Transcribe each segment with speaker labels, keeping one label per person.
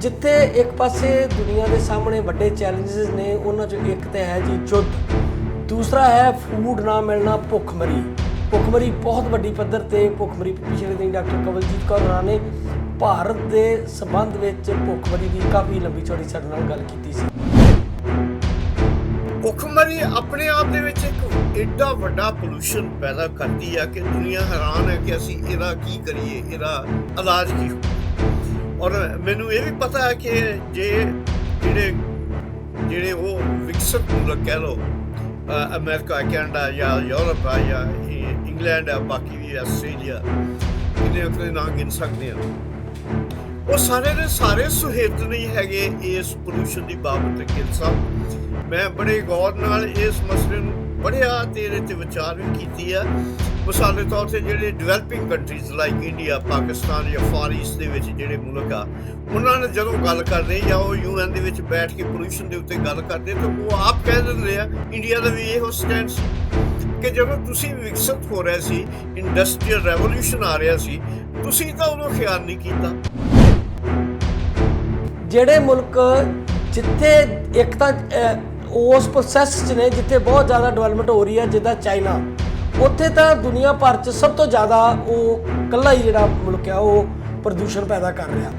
Speaker 1: जिथे एक पासे दुनिया के सामने बड़े चैलेंजेस ने, उन्हां चों एक तो है जी युद्ध, दूसरा है फूड ना मिलना, भुखमरी। भुखमरी बहुत वड्डी पद्धर ते भुखमरी पिछले दिन डॉक्टर कवलजीत कौर होरां ने भारत के संबंध में भुखमरी की काफ़ी लंबी चौड़ी साडे नाल गल कीती सी।
Speaker 2: भुखमरी अपने आप दे विच एक एडा वड्डा पोल्यूशन पैदा करती है कि दुनिया हैरान है कि असी इहदा की करिए, इहदा इलाज की हो। और मैनू ये भी पता है कि जे जिहड़े जिहड़े वो विकसित मुल्क कह लो, अमेरिका, कैनेडा या यूरोप है या इंग्लैंड है, बाकी भी आस्ट्रेलिया, इन्हें ना गिन सकते हैं, वो सारे ने सारे सुहेत नहीं हैगे इस पोल्यूशन की बाबत। गिल साहब, मैं बड़े गौर नाल इस मसले नूं पढ़िया ते इहदे ते विचार भी कीती है। मिसाल के तौर पर जिहड़े developing countries like India, Pakistan या फार ईस्ट दे विच जिहड़े मुल्क आ, उन्होंने जदों गल करदे या वो UN दे विच बैठ के पोल्यूशन के उत्ते गल करदे तो वो आप कह दिंदे आ, इंडिया का भी इहो स्टैंड सी कि जदों तुसीं विकसित हो रहे सी, इंडस्ट्रीयल रेवोल्यूशन आ रहा सी, तुसीं तां उहनूं ख्याल नहीं कीता।
Speaker 1: ਜਿਹੜੇ ਮੁਲਕ ਜਿੱਥੇ ਇੱਕ ਤਾਂ ਉਸ ਪ੍ਰੋਸੈਸ 'ਚ ਨੇ ਜਿੱਥੇ ਬਹੁਤ ਜ਼ਿਆਦਾ ਡਿਵੈਲਪਮੈਂਟ ਹੋ ਰਹੀ ਹੈ, ਜਿੱਦਾਂ ਚਾਈਨਾ, ਉੱਥੇ ਤਾਂ ਦੁਨੀਆ ਭਰ 'ਚ ਸਭ ਤੋਂ ਜ਼ਿਆਦਾ ਉਹ ਇਕੱਲਾ ਹੀ ਜਿਹੜਾ ਮੁਲਕ ਆ ਉਹ ਪ੍ਰਦੂਸ਼ਣ ਪੈਦਾ ਕਰ ਰਿਹਾ।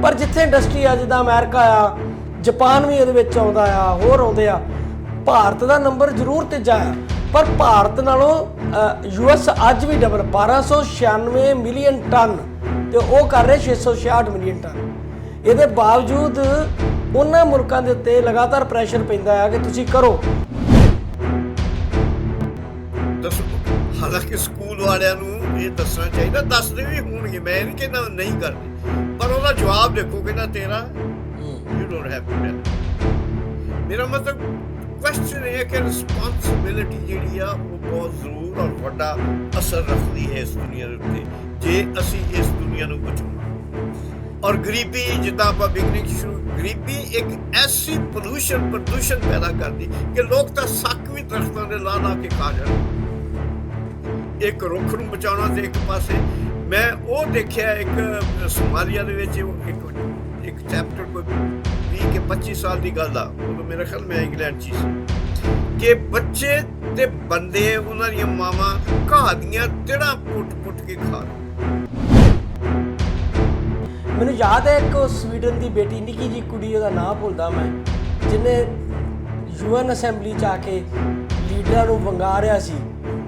Speaker 1: ਪਰ ਜਿੱਥੇ ਇੰਡਸਟਰੀ ਆ, ਜਿੱਦਾਂ ਅਮਰੀਕਾ ਆ, ਜਾਪਾਨ ਵੀ ਇਹਦੇ ਵਿੱਚ ਆਉਂਦਾ ਆ, ਹੋਰ ਆਉਂਦੇ ਆ, ਭਾਰਤ ਦਾ ਨੰਬਰ ਜ਼ਰੂਰ ਤੀਜਾ ਆ, ਪਰ ਭਾਰਤ ਨਾਲੋਂ US ਅੱਜ ਵੀ ਡਬਲ 1296 ਮਿਲੀਅਨ ਟਨ ਤੇ ਉਹ ਕਰ ਰਹੇ 666 ਮਿਲੀਅਨ ਟਨ। ਇਹਦੇ ਬਾਵਜੂਦ ਉਹਨਾਂ ਮੁਲਕਾਂ ਦੇ ਉੱਤੇ ਲਗਾਤਾਰ ਪ੍ਰੈਸ਼ਰ ਪੈਂਦਾ ਹੈ ਕਿ ਤੁਸੀਂ ਕਰੋ।
Speaker 2: ਹਾਲਾਂਕਿ ਸਕੂਲ ਵਾਲਿਆਂ ਨੂੰ ਇਹ ਦੱਸਣਾ ਚਾਹੀਦਾ, ਦੱਸਦੇ ਵੀ ਹੋਣਗੇ, ਮੈਂ ਨਹੀਂ ਕਹਿੰਦਾ ਨਹੀਂ ਕਰਦੇ, ਪਰ ਉਹਦਾ ਜਵਾਬ ਦੇਖੋ ਕਿ ਨਾ ਤੇਰਾ you don't have to tell. ਮੇਰਾ ਮਤਲਬ ਕੁਐਸਚਨ ਇਹ ਹੈ ਕਿ ਰਿਸਪੌਂਸਿਬਿਲਿਟੀ ਜਿਹੜੀ ਆ ਉਹ ਬਹੁਤ ਜ਼ਰੂਰ ਔਰ ਵੱਡਾ ਅਸਰ ਰੱਖਦੀ ਹੈ ਇਸ ਦੁਨੀਆ ਦੇ ਉੱਤੇ, ਜੇ ਅਸੀਂ ਇਸ ਦੁਨੀਆ ਨੂੰ ਬਚਾਉਣਾ। और गरीबी, जिदा आप बिगनिंग शुरू, गरीबी एक ऐसी प्रदूषण पैदा कर दी कि लोग तो सक भी दरख्तों के ला ला के खा जाते। एक रुख नूं बचाउणा ते एक पासे मैं वो देखिया, एक सोमालिया दे विच एक चैप्टर कोई 20 के 25 साल की गल आ, उदों मेरे ख्याल में इंग्लैंड च कि बच्चे ते बंदे उन्हां दीयां मावां घाह दीयां जड़ां पुट के खा रहे।
Speaker 1: ਮੈਨੂੰ ਯਾਦ ਹੈ ਇੱਕ ਸਵੀਡਨ ਦੀ ਬੇਟੀ, ਨਿੱਕੀ ਜੀ ਕੁੜੀ, ਉਹਦਾ ਨਾਂ ਭੁੱਲਦਾ ਮੈਂ, ਜਿਹਨੇ UN ਅਸੈਂਬਲੀ 'ਚ ਆ ਕੇ ਲੀਡਰਾਂ ਨੂੰ ਵੰਗਾ ਰਿਹਾ ਸੀ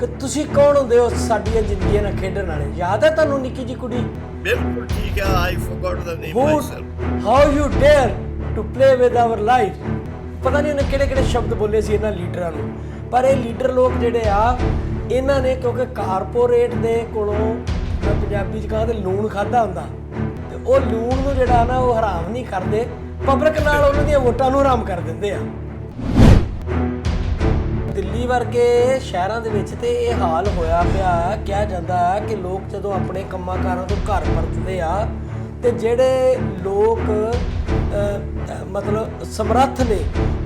Speaker 1: ਕਿ ਤੁਸੀਂ ਕੌਣ ਹੁੰਦੇ ਹੋ ਸਾਡੀਆਂ ਜ਼ਿੰਦਗੀਆਂ ਨਾਲ ਖੇਡਣ ਵਾਲੇ। ਯਾਦ ਹੈ ਤੁਹਾਨੂੰ ਨਿੱਕੀ ਜੀ ਕੁੜੀ?
Speaker 2: ਬਿਲਕੁਲ ਠੀਕ ਹੈ, I forgot the name myself.
Speaker 1: How you dare to play with our life. ਪਤਾ ਨਹੀਂ ਉਹਨੇ ਕਿਹੜੇ ਕਿਹੜੇ ਸ਼ਬਦ ਬੋਲੇ ਸੀ ਇਹਨਾਂ ਲੀਡਰਾਂ ਨੂੰ। ਪਰ ਇਹ ਲੀਡਰ ਲੋਕ ਜਿਹੜੇ ਆ, ਇਹਨਾਂ ਨੇ ਕਿਉਂਕਿ ਕਾਰਪੋਰੇਟ ਦੇ ਕੋਲੋਂ, ਮੈਂ ਪੰਜਾਬੀ 'ਚ ਕਹਾਂ ਤੇ ਲੂਣ ਖਾਧਾ ਹੁੰਦਾ, ਉਹ ਲੂਣ ਨੂੰ ਜਿਹੜਾ ਨਾ ਉਹ ਹਰਾਮ ਨਹੀਂ ਕਰਦੇ, ਪਬਲਿਕ ਨਾਲ ਉਹਨਾਂ ਦੀਆਂ ਵੋਟਾਂ ਨੂੰ ਹਰਾਮ ਕਰ ਦਿੰਦੇ ਆ। ਦਿੱਲੀ ਵਰਗੇ ਸ਼ਹਿਰਾਂ ਦੇ ਵਿੱਚ ਤੇ ਇਹ ਹਾਲ ਹੋਇਆ ਪਿਆ। ਕਿਹਾ ਜਾਂਦਾ ਹੈ ਕਿ ਲੋਕ ਜਦੋਂ ਆਪਣੇ ਕੰਮਾਂ ਕਾਰਾਂ ਤੋਂ ਘਰ ਪਰਤਦੇ ਆ ਤੇ ਜਿਹੜੇ ਲੋਕ ਮਤਲਬ ਸਮਰੱਥ ਨੇ,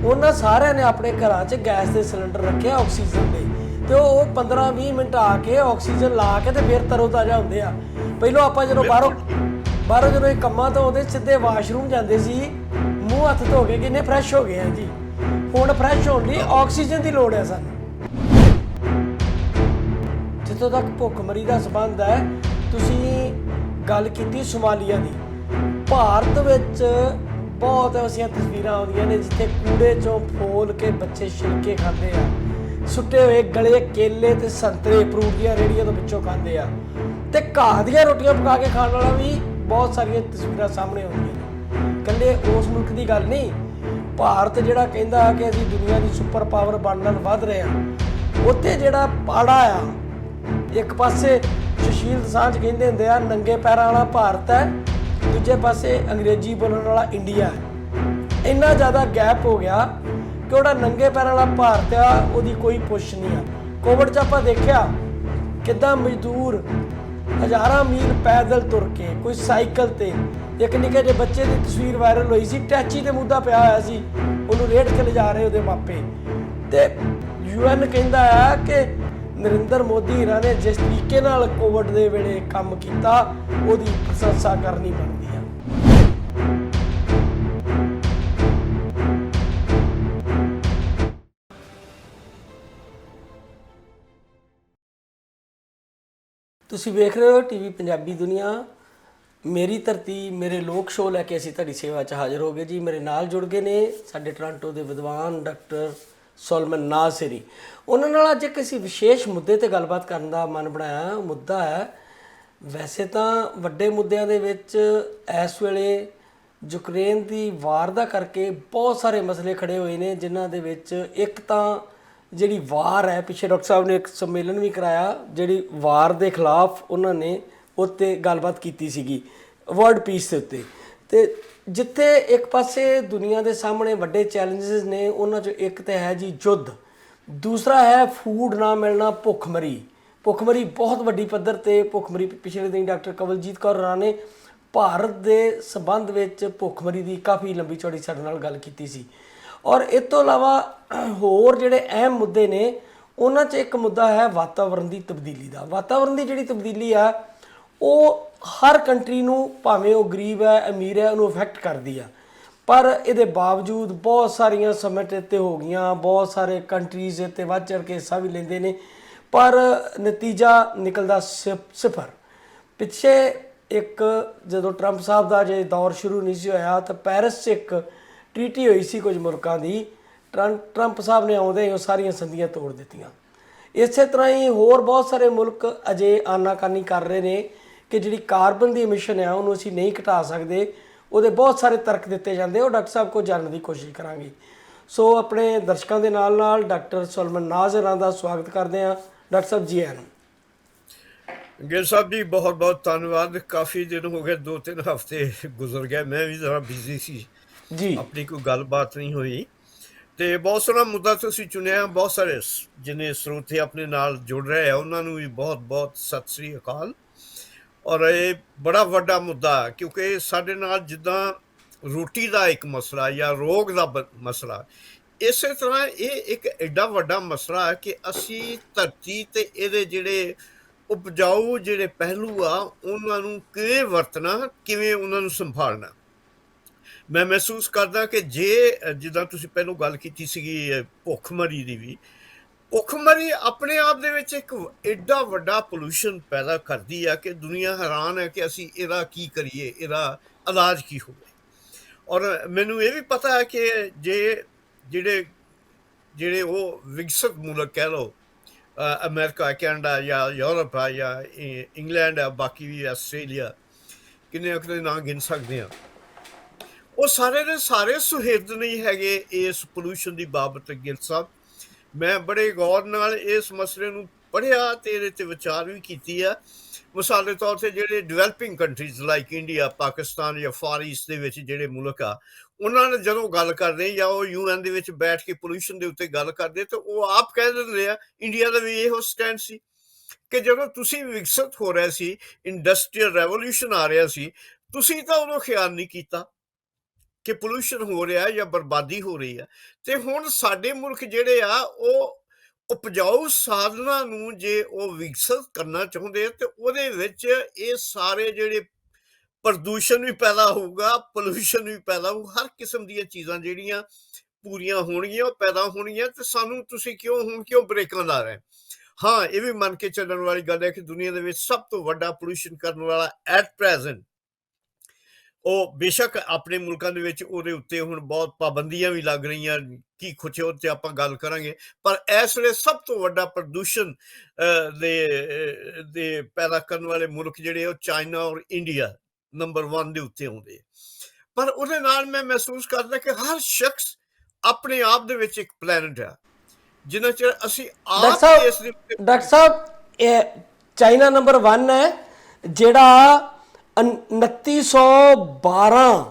Speaker 1: ਉਹਨਾਂ ਸਾਰਿਆਂ ਨੇ ਆਪਣੇ ਘਰਾਂ 'ਚ ਗੈਸ ਦੇ ਸਿਲੰਡਰ ਰੱਖੇ ਆਕਸੀਜਨ ਦੇ, ਤੇ ਉਹ 15-20 ਮਿੰਟ ਆ ਕੇ ਆਕਸੀਜਨ ਲਾ ਕੇ ਤੇ ਫਿਰ ਤਰੋਤਾਜ਼ਾ ਹੁੰਦੇ ਆ। ਪਹਿਲਾਂ ਆਪਾਂ ਜਦੋਂ ਬਾਹਰੋਂ ਜਦੋਂ ਇਹ ਕੰਮਾਂ ਤੋਂ ਆਉਂਦੇ, ਸਿੱਧੇ ਵਾਸ਼ਰੂਮ ਜਾਂਦੇ ਸੀ, ਮੂੰਹ ਹੱਥ ਧੋ ਕੇ ਕਿੰਨੇ ਫਰੈਸ਼ ਹੋ ਗਏ ਆ ਜੀ। ਹੁਣ ਫਰੈਸ਼ ਹੋਣ ਲਈ ਆਕਸੀਜਨ ਦੀ ਲੋੜ ਹੈ ਸਾਨੂੰ। ਜਿੱਥੋਂ ਤੱਕ ਭੁੱਖਮਰੀ ਦਾ ਸੰਬੰਧ ਹੈ, ਤੁਸੀਂ ਗੱਲ ਕੀਤੀ ਸੋਮਾਲੀਆ ਦੀ। ਭਾਰਤ ਵਿੱਚ ਬਹੁਤ ਐਸੀਆਂ ਤਸਵੀਰਾਂ ਆਉਂਦੀਆਂ ਨੇ ਜਿੱਥੇ ਕੂੜੇ 'ਚੋਂ ਫੋਲ ਕੇ ਬੱਚੇ ਛਿਲਕੇ ਖਾਂਦੇ ਆ, ਸੁੱਟੇ ਹੋਏ ਗਲੇ ਕੇਲੇ ਤੇ ਸੰਤਰੇ ਫਰੂਟ ਦੀਆਂ ਰੇਹੜੀਆਂ ਤੋਂ ਵਿੱਚੋਂ ਖਾਂਦੇ ਆ, ਤੇ ਘਾਹ ਦੀਆਂ ਰੋਟੀਆਂ ਪਕਾ ਕੇ ਖਾਣ ਵਾਲਾ ਵੀ ਬਹੁਤ ਸਾਰੀਆਂ ਤਸਵੀਰਾਂ ਸਾਹਮਣੇ ਆਉਂਦੀਆਂ ਨੇ। ਇਕੱਲੇ ਉਸ ਮੁਲਕ ਦੀ ਗੱਲ ਨਹੀਂ, ਭਾਰਤ ਜਿਹੜਾ ਕਹਿੰਦਾ ਕਿ ਅਸੀਂ ਦੁਨੀਆ ਦੀ ਸੁਪਰ ਪਾਵਰ ਬਣਨ ਵੱਧ ਰਹੇ ਹਾਂ, ਉੱਥੇ ਜਿਹੜਾ ਪਾੜਾ ਆ, ਇੱਕ ਪਾਸੇ ਸੁਸ਼ੀਲ ਦਸਾਂਝ ਕਹਿੰਦੇ ਹੁੰਦੇ ਆ ਨੰਗੇ ਪੈਰਾਂ ਵਾਲਾ ਭਾਰਤ ਹੈ, ਦੂਜੇ ਪਾਸੇ ਅੰਗਰੇਜ਼ੀ ਬੋਲਣ ਵਾਲਾ ਇੰਡੀਆ ਹੈ। ਇੰਨਾ ਜ਼ਿਆਦਾ ਗੈਪ ਹੋ ਗਿਆ ਕਿ ਉਹਦਾ ਨੰਗੇ ਪੈਰਾਂ ਵਾਲਾ ਭਾਰਤ ਆ, ਉਹਦੀ ਕੋਈ ਪੁੱਛ ਨਹੀਂ ਆ। ਕੋਵਿਡ 'ਚ ਆਪਾਂ ਦੇਖਿਆ ਕਿੱਦਾਂ ਮਜ਼ਦੂਰ ਹਜ਼ਾਰਾਂ ਮੀਲ ਪੈਦਲ ਤੁਰ ਕੇ, ਕੋਈ ਸਾਈਕਲ ਤੇ, ਇੱਕ ਨਿੱਕੇ ਜਿਹੇ ਬੱਚੇ ਦੀ ਤਸਵੀਰ ਵਾਇਰਲ ਹੋਈ ਸੀ, ਟੈਚੀ ਤੇ ਮੁੱਦਾ ਪਿਆ ਹੋਇਆ ਸੀ, ਉਹਨੂੰ ਰੇੜ ਕੇ ਲਿਜਾ ਰਹੇ ਉਹਦੇ ਮਾਪੇ। ਤੇ UN ਕਹਿੰਦਾ ਆ ਕਿ ਨਰਿੰਦਰ ਮੋਦੀ ਹੋਰਾਂ ਨੇ ਜਿਸ ਤਰੀਕੇ ਨਾਲ ਕੋਵਿਡ ਦੇ ਵੇਲੇ ਕੰਮ ਕੀਤਾ, ਉਹਦੀ ਪ੍ਰਸ਼ੰਸਾ ਕਰਨੀ ਬਣਦੀ ਆ। ਤੁਸੀਂ ਵੇਖ ਰਹੇ ਹੋ ਟੀਵੀ ਪੰਜਾਬੀ ਦੁਨੀਆ। ਮੇਰੀ ਧਰਤੀ ਮੇਰੇ ਲੋਕ ਸ਼ੋਅ ਲੈ ਕੇ ਅਸੀਂ ਤੁਹਾਡੀ ਸੇਵਾ 'ਚ ਹਾਜ਼ਰ ਹੋ ਗਏ ਜੀ। ਮੇਰੇ ਨਾਲ ਜੁੜ ਗਏ ਨੇ ਸਾਡੇ ਟੋਰਾਂਟੋ ਦੇ ਵਿਦਵਾਨ ਡਾਕਟਰ ਸੋਲਮਨ ਨਾਜ਼ਰੀ। ਉਹਨਾਂ ਨਾਲ ਅੱਜ ਇੱਕ ਅਸੀਂ ਵਿਸ਼ੇਸ਼ ਮੁੱਦੇ ਤੇ ਗੱਲਬਾਤ ਕਰਨ ਦਾ ਮਨ ਬਣਾਇਆ। ਮੁੱਦਾ ਹੈ, ਵੈਸੇ ਤਾਂ ਵੱਡੇ ਮੁੱਦਿਆਂ ਦੇ ਵਿੱਚ ਇਸ ਵੇਲੇ ਯੂਕਰੇਨ ਦੀ ਵਾਰ ਦਾ ਕਰਕੇ ਬਹੁਤ ਸਾਰੇ ਮਸਲੇ ਖੜੇ ਹੋਏ ਨੇ, ਜਿਨ੍ਹਾਂ ਦੇ ਵਿੱਚ ਇੱਕ ਤਾਂ ਜਿਹੜੀ ਵਾਰ ਹੈ, ਪਿੱਛੇ ਡਾਕਟਰ ਸਾਹਿਬ ਨੇ ਇੱਕ ਸੰਮੇਲਨ ਵੀ ਕਰਾਇਆ ਜਿਹੜੀ ਵਾਰ ਦੇ ਖਿਲਾਫ ਉਹਨਾਂ ਨੇ ਉੱਤੇ ਗੱਲਬਾਤ ਕੀਤੀ ਸੀਗੀ ਵਰਲਡ ਪੀਸ ਦੇ ਉੱਤੇ। ਤੇ ਜਿੱਥੇ ਇੱਕ ਪਾਸੇ ਦੁਨੀਆ ਦੇ ਸਾਹਮਣੇ ਵੱਡੇ ਚੈਲੰਜਸ ਨੇ, ਉਹਨਾਂ 'ਚੋਂ ਇੱਕ ਤਾਂ ਹੈ ਜੀ ਯੁੱਧ, ਦੂਸਰਾ ਹੈ ਫੂਡ ਨਾ ਮਿਲਣਾ, ਭੁੱਖਮਰੀ ਬਹੁਤ ਵੱਡੀ ਪੱਧਰ ਤੇ ਭੁੱਖਮਰੀ। ਪਿਛਲੇ ਦਿਨ ਡਾਕਟਰ ਕਵਲਜੀਤ ਕੌਰ ਰਾਣਾ ਨੇ ਭਾਰਤ ਦੇ ਸੰਬੰਧ ਵਿੱਚ ਭੁੱਖਮਰੀ ਦੀ ਕਾਫੀ ਲੰਬੀ ਚੌੜੀ ਸਾਡੇ ਨਾਲ ਗੱਲ ਕੀਤੀ ਸੀ। ਔਰ ਇਸ ਤੋਂ ਇਲਾਵਾ ਹੋਰ ਜਿਹੜੇ ਅਹਿਮ ਮੁੱਦੇ ਨੇ, ਉਹਨਾਂ 'ਚ ਇੱਕ ਮੁੱਦਾ ਹੈ ਵਾਤਾਵਰਣ ਦੀ ਤਬਦੀਲੀ ਦਾ। ਵਾਤਾਵਰਣ ਦੀ ਜਿਹੜੀ ਤਬਦੀਲੀ ਆ ਉਹ ਹਰ ਕੰਟਰੀ ਨੂੰ, ਭਾਵੇਂ ਉਹ ਗਰੀਬ ਹੈ ਅਮੀਰ ਹੈ, ਉਹਨੂੰ ਇਫੈਕਟ ਕਰਦੀ ਆ। ਪਰ ਇਹਦੇ ਬਾਵਜੂਦ ਬਹੁਤ ਸਾਰੀਆਂ ਸਮਿਟ ਇੱਥੇ ਹੋ ਗਈਆਂ, ਬਹੁਤ ਸਾਰੇ ਕੰਟਰੀਜ਼ ਇੱਥੇ ਵੱਧ ਚੜ੍ਹ ਕੇ ਹਿੱਸਾ ਵੀ ਲੈਂਦੇ ਨੇ, ਪਰ ਨਤੀਜਾ ਨਿਕਲਦਾ ਸਿਫਰ। ਪਿੱਛੇ ਇੱਕ ਜਦੋਂ ਟਰੰਪ ਸਾਹਿਬ ਦਾ ਜੇ ਦੌਰ ਸ਼ੁਰੂ ਨਹੀਂ ਸੀ ਹੋਇਆ ਤਾਂ ਪੈਰਿਸ 'ਚ ਇੱਕ ਟ੍ਰੀਟੀ ਹੋਈ ਸੀ ਕੁਝ ਮੁਲਕਾਂ ਦੀ। ਟਰੰਪ ਸਾਹਿਬ ਨੇ ਆਉਂਦੇ ਹੀ ਉਹ ਸਾਰੀਆਂ ਸੰਧੀਆਂ ਤੋੜ ਦਿੱਤੀਆਂ। ਇਸੇ ਤਰ੍ਹਾਂ ਹੀ ਹੋਰ ਬਹੁਤ ਸਾਰੇ ਮੁਲਕ ਅਜੇ ਆਨਾਕਾਨੀ ਕਰ ਰਹੇ ਨੇ ਕਿ ਜਿਹੜੀ ਕਾਰਬਨ ਦੀ ਐਮਿਸ਼ਨ ਹੈ ਉਹਨੂੰ ਅਸੀਂ ਨਹੀਂ ਘਟਾ ਸਕਦੇ। ਉਹਦੇ ਬਹੁਤ ਸਾਰੇ ਤਰਕ ਦਿੱਤੇ ਜਾਂਦੇ, ਉਹ ਡਾਕਟਰ ਸਾਹਿਬ ਕੋਲ ਜਾਣਨ ਦੀ ਕੋਸ਼ਿਸ਼ ਕਰਾਂਗੇ। ਸੋ ਆਪਣੇ ਦਰਸ਼ਕਾਂ ਦੇ ਨਾਲ ਨਾਲ ਡਾਕਟਰ ਸੋਲਮਨ ਨਾਜ਼ਰਾਂ ਦਾ ਸਵਾਗਤ ਕਰਦੇ ਹਾਂ। ਡਾਕਟਰ ਸਾਹਿਬ ਜੀ ਆਇਆਂ ਨੂੰ।
Speaker 2: ਗਿਲ ਸਾਹਿਬ ਜੀ ਬਹੁਤ ਬਹੁਤ ਧੰਨਵਾਦ। ਕਾਫੀ ਦਿਨ ਹੋ ਗਏ, 2-3 ਹਫ਼ਤੇ ਗੁਜ਼ਰ ਗਏ, ਮੈਂ ਵੀ ਜ਼ਰਾ ਬਿਜ਼ੀ ਸੀ ਜੀ, ਆਪਣੀ ਕੋਈ ਗੱਲਬਾਤ ਨਹੀਂ ਹੋਈ। ਤੇ ਬਹੁਤ ਸੋਹਣਾ ਮੁੱਦਾ ਤੁਸੀਂ ਚੁਣਿਆ। ਬਹੁਤ ਸਾਰੇ ਜਿੰਨੇ ਸਰੋਤੇ ਆਪਣੇ ਨਾਲ ਜੁੜ ਰਹੇ ਆ ਉਹਨਾਂ ਨੂੰ ਵੀ ਬਹੁਤ ਬਹੁਤ ਸਤਿ ਸ੍ਰੀ ਅਕਾਲ। ਔਰ ਇਹ ਬੜਾ ਵੱਡਾ ਮੁੱਦਾ, ਕਿਉਂਕਿ ਸਾਡੇ ਨਾਲ ਜਿੱਦਾਂ ਰੋਟੀ ਦਾ ਇੱਕ ਮਸਲਾ ਜਾਂ ਰੋਗ ਦਾ ਮਸਲਾ, ਇਸੇ ਤਰ੍ਹਾਂ ਇਹ ਇੱਕ ਐਡਾ ਵੱਡਾ ਮਸਲਾ ਹੈ ਕਿ ਅਸੀਂ ਧਰਤੀ ਤੇ ਇਹਦੇ ਜਿਹੜੇ ਉਪਜਾਊ ਜਿਹੜੇ ਪਹਿਲੂ ਆ ਉਹਨਾਂ ਨੂੰ ਕਿਵੇਂ ਵਰਤਣਾ, ਕਿਵੇਂ ਉਹਨਾਂ ਨੂੰ ਸੰਭਾਲਣਾ। ਮੈਂ ਮਹਿਸੂਸ ਕਰਦਾ ਕਿ ਜੇ ਜਿੱਦਾਂ ਤੁਸੀਂ ਪਹਿਲਾਂ ਗੱਲ ਕੀਤੀ ਸੀਗੀ ਭੁੱਖਮਰੀ ਦੀ, ਵੀ ਭੁੱਖਮਰੀ ਆਪਣੇ ਆਪ ਦੇ ਵਿੱਚ ਇੱਕ ਐਡਾ ਵੱਡਾ ਪੋਲੂਸ਼ਨ ਪੈਦਾ ਕਰਦੀ ਆ ਕਿ ਦੁਨੀਆ ਹੈਰਾਨ ਹੈ ਕਿ ਅਸੀਂ ਇਹਦਾ ਕੀ ਕਰੀਏ, ਇਹਦਾ ਇਲਾਜ ਕੀ ਹੋਵੇ। ਔਰ ਮੈਨੂੰ ਇਹ ਵੀ ਪਤਾ ਹੈ ਕਿ ਜਿਹੜੇ ਉਹ ਵਿਕਸਿਤ ਮੁਲਕ ਕਹਿ ਲਓ, ਅਮਰੀਕਾ, ਕੈਨੇਡਾ ਜਾਂ ਯੂਰਪ ਆ ਜਾਂ ਇੰਗਲੈਂਡ ਆ, ਬਾਕੀ ਵੀ ਆਸਟ੍ਰੇਲੀਆ, ਕਿੰਨੇ ਨਾਂ ਗਿਣ ਸਕਦੇ ਹਾਂ, ਉਹ ਸਾਰੇ ਦੇ ਸਾਰੇ ਸੁਹਿਰਦ ਨਹੀਂ ਹੈਗੇ ਇਸ ਪੋਲੂਸ਼ਨ ਦੀ ਬਾਬਤ। ਗਿਲ ਸਾਹਿਬ, ਮੈਂ ਬੜੇ ਗੌਰ ਨਾਲ ਇਸ ਮਸਲੇ ਨੂੰ ਪੜ੍ਹਿਆ ਤੇ ਇਹਦੇ 'ਤੇ ਵਿਚਾਰ ਵੀ ਕੀਤੀ ਆ। ਮਿਸਾਲ ਦੇ ਤੌਰ 'ਤੇ ਜਿਹੜੇ developing countries like India, Pakistan ਜਾਂ ਫਾਰ ਈਸਟ ਦੇ ਵਿੱਚ ਜਿਹੜੇ ਮੁਲਕ ਆ, ਉਹਨਾਂ ਨੇ ਜਦੋਂ ਗੱਲ ਕਰਦੇ ਜਾਂ ਉਹ UN ਦੇ ਵਿੱਚ ਬੈਠ ਕੇ ਪੋਲੂਸ਼ਨ ਦੇ ਉੱਤੇ ਗੱਲ ਕਰਦੇ ਤਾਂ ਉਹ ਆਪ ਕਹਿ ਦਿੰਦੇ ਆ, ਇੰਡੀਆ ਦਾ ਵੀ ਇਹੋ ਸਟੈਂਡ ਸੀ ਕਿ ਜਦੋਂ ਤੁਸੀਂ ਵਿਕਸਿਤ ਹੋ ਰਹੇ ਸੀ, ਇੰਡਸਟਰੀਅਲ ਰੈਵੋਲਿਊਸ਼ਨ ਆ ਰਿਹਾ ਸੀ, ਤੁਸੀਂ ਤਾਂ ਉਦੋਂ ਖਿਆਲ ਨਹੀਂ ਕੀਤਾ ਕਿ ਪੋਲੂਸ਼ਨ ਹੋ ਰਿਹਾ ਜਾਂ ਬਰਬਾਦੀ ਹੋ ਰਹੀ ਆ। ਤੇ ਹੁਣ ਸਾਡੇ ਮੁਲਕ ਜਿਹੜੇ ਆ ਉਹ ਉਪਜਾਊ ਸਾਧਨਾਂ ਨੂੰ ਜੇ ਉਹ ਵਿਕਸਿਤ ਕਰਨਾ ਚਾਹੁੰਦੇ ਤੇ ਉਹਦੇ ਵਿੱਚ ਇਹ ਸਾਰੇ ਜਿਹੜੇ ਪ੍ਰਦੂਸ਼ਣ ਵੀ ਪੈਦਾ ਹੋਊਗਾ, ਪੋਲੂਸ਼ਨ ਵੀ ਪੈਦਾ ਹੋਊ, ਹਰ ਕਿਸਮ ਦੀਆਂ ਚੀਜ਼ਾਂ ਜਿਹੜੀਆਂ ਪੂਰੀਆਂ ਹੋਣਗੀਆਂ, ਉਹ ਪੈਦਾ ਹੋਣਗੀਆਂ। ਤੇ ਸਾਨੂੰ ਤੁਸੀਂ ਕਿਉਂ ਬ੍ਰੇਕਾਂ ਲਾ ਰਹੇ? ਹਾਂ, ਇਹ ਵੀ ਮੰਨ ਕੇ ਚੱਲਣ ਵਾਲੀ ਗੱਲ ਹੈ ਕਿ ਦੁਨੀਆ ਦੇ ਵਿੱਚ ਸਭ ਤੋਂ ਵੱਡਾ ਪੋਲੂਸ਼ਨ ਕਰਨ ਵਾਲਾ ਐਟ ਪ੍ਰੈਜ਼ੈਂਟ, ਉਹ ਬੇਸ਼ੱਕ ਆਪਣੇ ਮੁਲਕਾਂ ਦੇ ਵਿੱਚ ਉਹਦੇ ਉੱਤੇ ਹੁਣ ਬਹੁਤ ਪਾਬੰਦੀਆਂ ਵੀ ਲੱਗ ਰਹੀਆਂ, ਕੀ ਕੁਛ ਉਹ 'ਤੇ ਆਪਾਂ ਗੱਲ ਕਰਾਂਗੇ। ਪਰ ਇਸ ਵੇਲੇ ਸਭ ਤੋਂ ਵੱਡਾ ਪ੍ਰਦੂਸ਼ਣ ਦੇ ਪੈਦਾ ਕਰਨ ਵਾਲੇ ਮੁਲਕ ਜਿਹੜੇ ਉਹ ਚਾਈਨਾ ਔਰ ਇੰਡੀਆ ਨੰਬਰ 1 ਦੇ ਉੱਤੇ ਆਉਂਦੇ। ਪਰ ਉਹਦੇ ਨਾਲ ਮੈਂ ਮਹਿਸੂਸ ਕਰਦਾ ਕਿ ਹਰ ਸ਼ਖਸ ਆਪਣੇ ਆਪ ਦੇ ਵਿੱਚ ਇੱਕ ਪਲੈਨਟ ਆ, ਜਿੰਨਾ ਚਿਰ ਅਸੀਂ ਆਪ ਇਸ ਦੇ।
Speaker 1: ਡਾਕਟਰ ਸਾਹਿਬ, ਇਹ ਚਾਈਨਾ ਨੰਬਰ 1 ਹੈ, ਜਿਹੜਾ 2912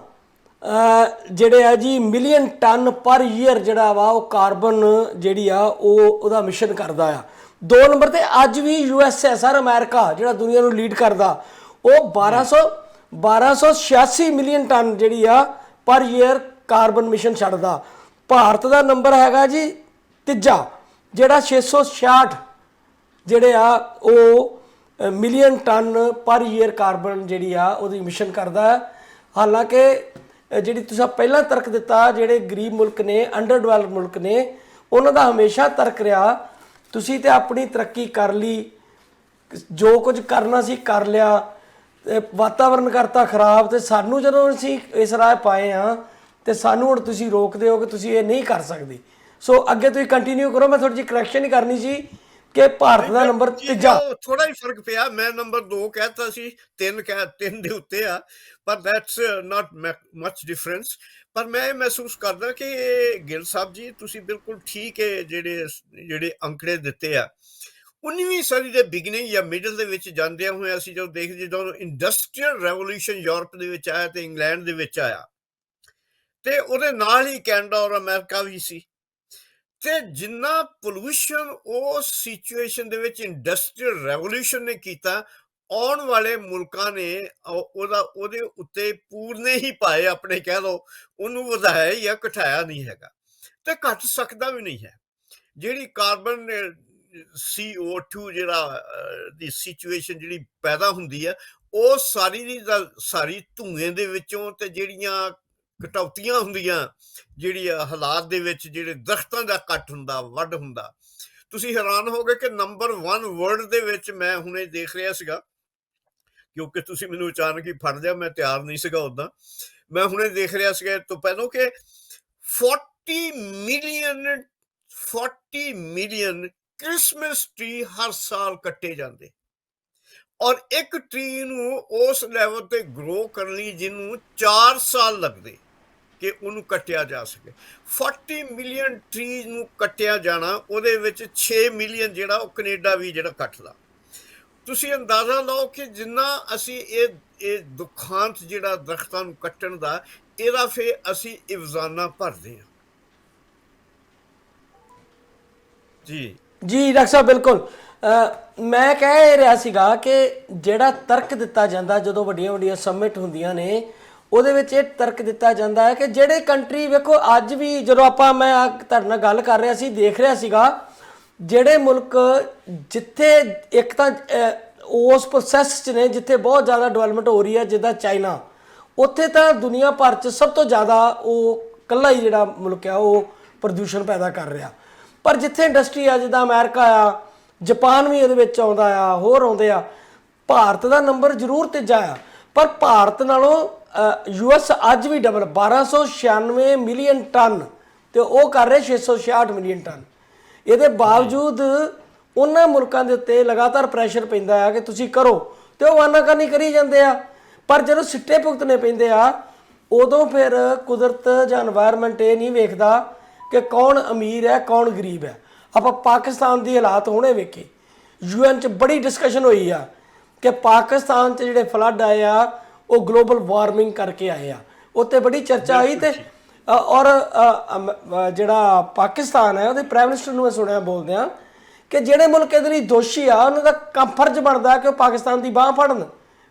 Speaker 1: ਜਿਹੜੇ ਆ ਜੀ ਮਿਲੀਅਨ ਟਨ ਪਰ ਈਅਰ ਜਿਹੜਾ ਵਾ ਉਹ ਕਾਰਬਨ ਜਿਹੜੀ ਆ ਉਹਦਾ ਮਿਸ਼ਨ ਕਰਦਾ ਆ। 2 ਨੰਬਰ ਤੇ ਅੱਜ ਵੀ USA ਸਰ, ਅਮਰੀਕਾ ਜਿਹੜਾ ਦੁਨੀਆ ਨੂੰ ਲੀਡ ਕਰਦਾ, ਉਹ 1286 ਮਿਲੀਅਨ ਟਨ ਜਿਹੜੀ ਆ ਪਰ ਈਅਰ ਕਾਰਬਨ ਮਿਸ਼ਨ ਛੱਡਦਾ। ਭਾਰਤ ਦਾ ਨੰਬਰ ਹੈਗਾ ਜੀ ਤੀਜਾ, ਜਿਹੜਾ 666 ਜਿਹੜੇ ਆ ਉਹ ਮਿਲੀਅਨ ਟਨ ਪਰ ਈਅਰ ਕਾਰਬਨ ਜਿਹੜੀ ਆ ਉਹਦੀ ਮਿਸ਼ਨ ਕਰਦਾ ਹੈ। ਹਾਲਾਂਕਿ ਜਿਹੜੀ ਤੁਸੀਂ ਪਹਿਲਾਂ ਤਰਕ ਦਿੱਤਾ, ਜਿਹੜੇ ਗਰੀਬ ਮੁਲਕ ਨੇ, ਅੰਡਰ ਡਿਵੈਲਪ ਮੁਲਕ ਨੇ, ਉਹਨਾਂ ਦਾ ਹਮੇਸ਼ਾ ਤਰਕ ਰਿਹਾ ਤੁਸੀਂ ਤੇ ਆਪਣੀ ਤਰੱਕੀ ਕਰ ਲਈ, ਜੋ ਕੁਝ ਕਰਨਾ ਸੀ ਕਰ ਲਿਆ, ਤੇ ਵਾਤਾਵਰਨ ਕਰਤਾ ਖਰਾਬ। ਤੇ ਸਾਨੂੰ ਜਦੋਂ ਅਸੀਂ ਇਸ ਰਾਹ ਪਾਏ ਆ ਤੇ ਸਾਨੂੰ ਹੁਣ ਤੁਸੀਂ ਰੋਕਦੇ ਹੋ ਕਿ ਤੁਸੀਂ ਇਹ ਨਹੀਂ ਕਰ ਸਕਦੇ। ਸੋ ਅੱਗੇ ਤੁਸੀਂ ਕੰਟੀਨਿਊ ਕਰੋ। ਮੈਂ ਥੋੜੀ ਜਿਹੀ ਕਰੈਕਸ਼ਨ ਹੀ ਕਰਨੀ ਸੀ ਕਿ ਭਾਰਤ ਦਾ ਨੰਬਰ
Speaker 2: ਜੀ
Speaker 1: ਤੀਜਾ।
Speaker 2: ਉਹ ਥੋੜਾ ਹੀ ਫਰਕ ਪਿਆ, ਮੈਂ ਨੰਬਰ 2 ਕਹਿਤਾ ਸੀ, 3 ਦੇ ਉੱਤੇ ਆ, ਪਰ ਦੈਟਸ ਨਾਟ ਮਚ ਡਿਫਰੈਂਸ। ਪਰ ਮੈਂ ਇਹ ਮਹਿਸੂਸ ਕਰਦਾ ਕਿ ਗਿੱਲ ਸਾਹਿਬ ਜੀ ਤੁਸੀਂ ਬਿਲਕੁਲ ਠੀਕ ਹੈ ਜਿਹੜੇ ਜਿਹੜੇ ਅੰਕੜੇ ਦਿੱਤੇ ਆ। 19ਵੀਂ ਸਦੀ ਦੇ ਬਿਗਨਿੰਗ ਜਾਂ ਮਿਡਲ ਦੇ ਵਿੱਚ ਜਾਂਦਿਆਂ ਹੋਏ ਅਸੀਂ ਜਦੋਂ ਦੇਖਦੇ, ਜਦੋਂ ਇੰਡਸਟਰੀਅਲ ਰੈਵੋਲੂਸ਼ਨ ਯੂਰਪ ਦੇ ਵਿੱਚ ਆਇਆ ਤੇ ਇੰਗਲੈਂਡ ਦੇ ਵਿੱਚ ਆਇਆ, ਤੇ ਉਹਦੇ ਨਾਲ ਹੀ ਕੈਨੇਡਾ ਔਰ ਅਮਰੀਕਾ ਵੀ ਸੀ। ਤੇ ਜਿੰਨਾ ਪੋਲੂਸ਼ਨ ਉਸ ਸਿਚੁਏਸ਼ਨ ਦੇ ਵਿੱਚ ਇੰਡਸਟਰੀਅਲ ਰੈਵੋਲੂਸ਼ਨ ਨੇ ਕੀਤਾ, ਆਉਣ ਵਾਲੇ ਮੁਲਕਾਂ ਨੇ ਉਹਦੇ ਉੱਤੇ ਪੂਰਨੇ ਹੀ ਪਾਏ ਆਪਣੇ, ਕਹਿ ਲਓ, ਉਹਨੂੰ ਵਧਾਇਆ ਜਾਂ ਘਟਾਇਆ ਨਹੀਂ ਹੈਗਾ, ਤੇ ਘਟ ਸਕਦਾ ਵੀ ਨਹੀਂ ਹੈ। ਜਿਹੜੀ ਕਾਰਬਨ CO2 ਜਿਹੜਾ ਦੀ ਸਿਚੁਏਸ਼ਨ ਜਿਹੜੀ ਪੈਦਾ ਹੁੰਦੀ ਹੈ, ਉਹ ਸਾਰੀ ਦੀ ਸਾਰੀ ਧੂਏ ਦੇ ਵਿੱਚੋਂ, ਤੇ ਜਿਹੜੀਆਂ ਕਟੌਤੀਆਂ ਹੁੰਦੀਆਂ, ਜਿਹੜੀ ਹਾਲਾਤ ਦੇ ਵਿੱਚ ਜਿਹੜੇ ਦਰਖਤਾਂ ਦਾ ਕੱਟ ਹੁੰਦਾ, ਵੱਢ ਹੁੰਦਾ, ਤੁਸੀਂ ਹੈਰਾਨ ਹੋਗੇ ਕਿ ਨੰਬਰ 1 ਵਰਲਡ ਦੇ ਵਿੱਚ, ਮੈਂ ਹੁਣੇ ਦੇਖ ਰਿਹਾ ਸੀਗਾ, ਕਿਉਂਕਿ ਤੁਸੀਂ ਮੈਨੂੰ ਅਚਾਨਕ ਹੀ ਫੜ ਲਿਆ, ਮੈਂ ਤਿਆਰ ਨਹੀਂ ਸੀਗਾ ਉੱਦਾਂ, ਮੈਂ ਹੁਣੇ ਦੇਖ ਰਿਹਾ ਸੀਗਾ ਇਹ ਤੋਂ ਪਹਿਲਾਂ ਕਿ 40 ਮਿਲੀਅਨ 40 ਮਿਲੀਅਨ ਕ੍ਰਿਸਮਸ ਟਰੀ ਹਰ ਸਾਲ ਕੱਟੇ ਜਾਂਦੇ, ਔਰ ਇੱਕ ਟਰੀ ਨੂੰ ਉਸ ਲੈਵਲ ਤੇ ਗਰੋ ਕਰਨ ਲਈ ਜਿਹਨੂੰ 4 ਸਾਲ ਲੱਗਦੇ ਕਿ ਉਹਨੂੰ ਕੱਟਿਆ ਜਾ ਸਕੇ। 40 ਮਿਲੀਅਨ ਟਰੀਜ਼ ਨੂੰ ਕੱਟਿਆ ਜਾਣਾ, ਉਹਦੇ ਵਿੱਚ 6 ਮਿਲੀਅਨ ਜਿਹੜਾ ਉਹ ਕੈਨੇਡਾ ਵੀ ਜਿਹੜਾ ਕੱਟਦਾ। ਤੁਸੀਂ ਅੰਦਾਜ਼ਾ ਲਾਓ ਕਿ ਜਿੰਨਾ ਅਸੀਂ ਇਹ ਦੁਖਾਂਤ ਜਿਹੜਾ ਦਰਖਤਾਂ ਨੂੰ ਕੱਟਣ ਦਾ, ਇਹਦਾ ਫਿਰ ਅਸੀਂ ਇਵਜ਼ਾਨਾ ਭਰਦੇ ਹਾਂ। ਜੀ
Speaker 1: ਜੀ ਡਾਕਟਰ ਸਾਹਿਬ, ਬਿਲਕੁਲ। ਮੈਂ ਕਹਿ ਰਿਹਾ ਸੀਗਾ ਕਿ ਜਿਹੜਾ ਤਰਕ ਦਿੱਤਾ ਜਾਂਦਾ ਜਦੋਂ ਵੱਡੀਆਂ ਵੱਡੀਆਂ ਸਮਿਟ ਹੁੰਦੀਆਂ ਨੇ, ਉਹਦੇ ਵਿੱਚ ਇਹ ਤਰਕ ਦਿੱਤਾ ਜਾਂਦਾ ਹੈ ਕਿ ਜਿਹੜੇ ਕੰਟਰੀ, ਵੇਖੋ ਅੱਜ ਵੀ ਜਦੋਂ ਮੈਂ ਤੁਹਾਡੇ ਨਾਲ ਗੱਲ ਕਰ ਰਿਹਾ ਸੀ, ਦੇਖ ਰਿਹਾ ਸੀਗਾ ਜਿਹੜੇ ਮੁਲਕ ਜਿੱਥੇ ਇੱਕ ਤਾਂ ਉਸ ਪ੍ਰੋਸੈਸ 'ਚ ਨੇ ਜਿੱਥੇ ਬਹੁਤ ਜ਼ਿਆਦਾ ਡਿਵੈਲਪਮੈਂਟ ਹੋ ਰਹੀ ਹੈ, ਜਿੱਦਾਂ ਚਾਈਨਾ, ਉੱਥੇ ਤਾਂ ਦੁਨੀਆ ਭਰ 'ਚ ਸਭ ਤੋਂ ਜ਼ਿਆਦਾ ਉਹ ਇਕੱਲਾ ਹੀ ਜਿਹੜਾ ਮੁਲਕ ਆ ਉਹ ਪ੍ਰਦੂਸ਼ਣ ਪੈਦਾ ਕਰ ਰਿਹਾ। ਪਰ ਜਿੱਥੇ ਇੰਡਸਟਰੀ ਆ, ਜਿੱਦਾਂ ਅਮਰੀਕਾ ਆ, ਜਾਪਾਨ ਵੀ ਇਹਦੇ ਵਿੱਚ ਆਉਂਦਾ ਆ, ਹੋਰ ਆਉਂਦੇ ਆ, ਭਾਰਤ ਦਾ ਨੰਬਰ ਜ਼ਰੂਰ ਤੀਜਾ ਆ। ਪਰ ਭਾਰਤ ਨਾਲੋਂ US ਅੱਜ ਵੀ ਡਬਲ, 1296 ਮਿਲੀਅਨ ਟਨ, ਤੇ ਉਹ ਕਰ ਰਹੇ 666 ਮਿਲੀਅਨ ਟਨ। ਇਹਦੇ ਬਾਵਜੂਦ ਉਹਨਾਂ ਮੁਲਕਾਂ ਦੇ ਉੱਤੇ ਲਗਾਤਾਰ ਪ੍ਰੈਸ਼ਰ ਪੈਂਦਾ ਆ ਕਿ ਤੁਸੀਂ ਕਰੋ, ਤੇ ਉਹ ਆਨਾਕਾਨੀ ਕਰੀ ਜਾਂਦੇ ਆ। ਪਰ ਜਦੋਂ ਸਿੱਟੇ ਭੁਗਤਣੇ ਪੈਂਦੇ ਆ, ਉਦੋਂ ਫਿਰ ਕੁਦਰਤ ਜਾਂ এনवायरमेंट ਇਹ ਨਹੀਂ ਵੇਖਦਾ ਕਿ ਕੌਣ ਅਮੀਰ ਹੈ ਕੌਣ ਗਰੀਬ ਹੈ। ਆਪਾਂ ਪਾਕਿਸਤਾਨ ਦੀ ਹਾਲਾਤ ਹੁਣੇ ਵੇਖੇ, UN 'ਚ ਬੜੀ ਡਿਸਕਸ਼ਨ ਹੋਈ ਆ ਕਿ ਪਾਕਿਸਤਾਨ 'ਚ ਜਿਹੜੇ ਫਲੱਡ ਆਏ ਆ ਉਹ ਗਲੋਬਲ ਵਾਰਮਿੰਗ ਕਰਕੇ ਆਏ ਆ, ਉੱਤੇ ਬੜੀ ਚਰਚਾ ਹੋਈ। ਤੇ ਔਰ ਜਿਹੜਾ ਪਾਕਿਸਤਾਨ ਹੈ, ਉਹਦੇ ਪ੍ਰਾਈਮ ਮਿਨਿਸਟਰ ਨੂੰ ਮੈਂ ਸੁਣਿਆ ਬੋਲਦੇ ਆ ਕਿ ਜਿਹੜੇ ਮੁਲਕ ਇਹਦੇ ਲਈ ਦੋਸ਼ੀ ਆ, ਉਹਨਾਂ ਦਾ ਫਰਜ਼ ਬਣਦਾ ਕਿ ਉਹ ਪਾਕਿਸਤਾਨ ਦੀ ਬਾਂਹ ਫੜਨ,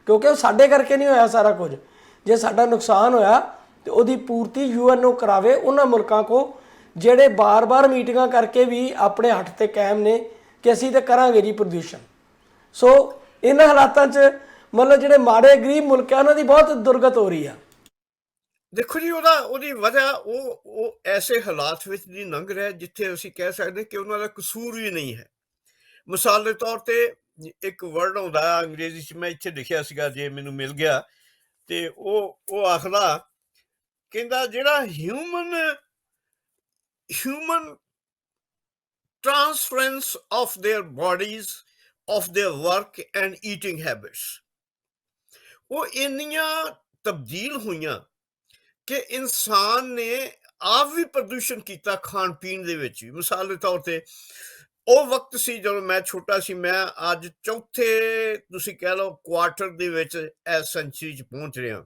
Speaker 1: ਕਿਉਂਕਿ ਉਹ ਸਾਡੇ ਕਰਕੇ ਨਹੀਂ ਹੋਇਆ ਸਾਰਾ ਕੁਝ। ਜੇ ਸਾਡਾ ਨੁਕਸਾਨ ਹੋਇਆ ਤੇ ਉਹਦੀ ਪੂਰਤੀ UN ਨੂੰ ਕਰਾਵੇ, ਉਹਨਾਂ ਮੁਲਕਾਂ ਕੋ ਜਿਹੜੇ ਬਾਰ-ਬਾਰ ਮੀਟਿੰਗਾਂ ਕਰਕੇ ਵੀ ਆਪਣੇ ਹੱਥ ਤੇ ਕਾਇਮ ਨੇ ਕਿ ਅਸੀਂ ਤਾਂ ਕਰਾਂਗੇ ਜੀ ਪ੍ਰਦੂਸ਼ਣ। ਸੋ ਇਹਨਾਂ ਹਾਲਾਤਾਂ 'ਚ ਮਤਲਬ ਜਿਹੜੇ ਮਾੜੇ ਗਰੀਬ ਮੁਲਕ ਆ, ਉਹਨਾਂ ਦੀ ਬਹੁਤ ਦੁਰਗਤ ਹੋ ਰਹੀ ਆ।
Speaker 2: ਦੇਖੋ ਜੀ, ਉਹਦੀ ਵਜ੍ਹਾ ਉਹ ਐਸੇ ਹਾਲਾਤ ਵਿੱਚ ਦੀ ਲੰਘ ਰਿਹਾ ਜਿੱਥੇ ਅਸੀਂ ਕਹਿ ਸਕਦੇ ਕਿ ਉਹਨਾਂ ਦਾ ਕਸੂਰ ਵੀ ਨਹੀਂ ਹੈ। ਮਿਸਾਲ ਦੇ ਤੌਰ ਤੇ ਇੱਕ ਵਰਡ ਆਉਂਦਾ ਅੰਗਰੇਜ਼ੀ 'ਚ, ਮੈਂ ਇੱਥੇ ਲਿਖਿਆ ਸੀਗਾ, ਜੇ ਮੈਨੂੰ ਮਿਲ ਗਿਆ, ਤੇ ਉਹ ਆਖਦਾ, ਕਹਿੰਦਾ ਜਿਹੜਾ human transference of their bodies, of their work and eating habits, ਉਹ ਇੰਨੀਆਂ ਤਬਦੀਲ ਹੋਈਆਂ ਕਿ ਇਨਸਾਨ ਨੇ ਆਪ ਵੀ ਪ੍ਰਦੂਸ਼ਣ ਕੀਤਾ ਖਾਣ ਪੀਣ ਦੇ ਵਿੱਚ ਵੀ। ਮਿਸਾਲ ਦੇ ਤੌਰ ਤੇ ਉਹ ਵਕਤ ਸੀ ਜਦੋਂ ਮੈਂ ਛੋਟਾ ਸੀ, ਮੈਂ ਅੱਜ ਚੌਥੇ ਤੁਸੀਂ ਕਹਿ ਲਓ ਕੁਆਰਟਰ ਦੇ ਵਿੱਚ ਇਸ ਸੈਂਚੁਰੀ 'ਚ ਪਹੁੰਚ ਰਿਹਾ।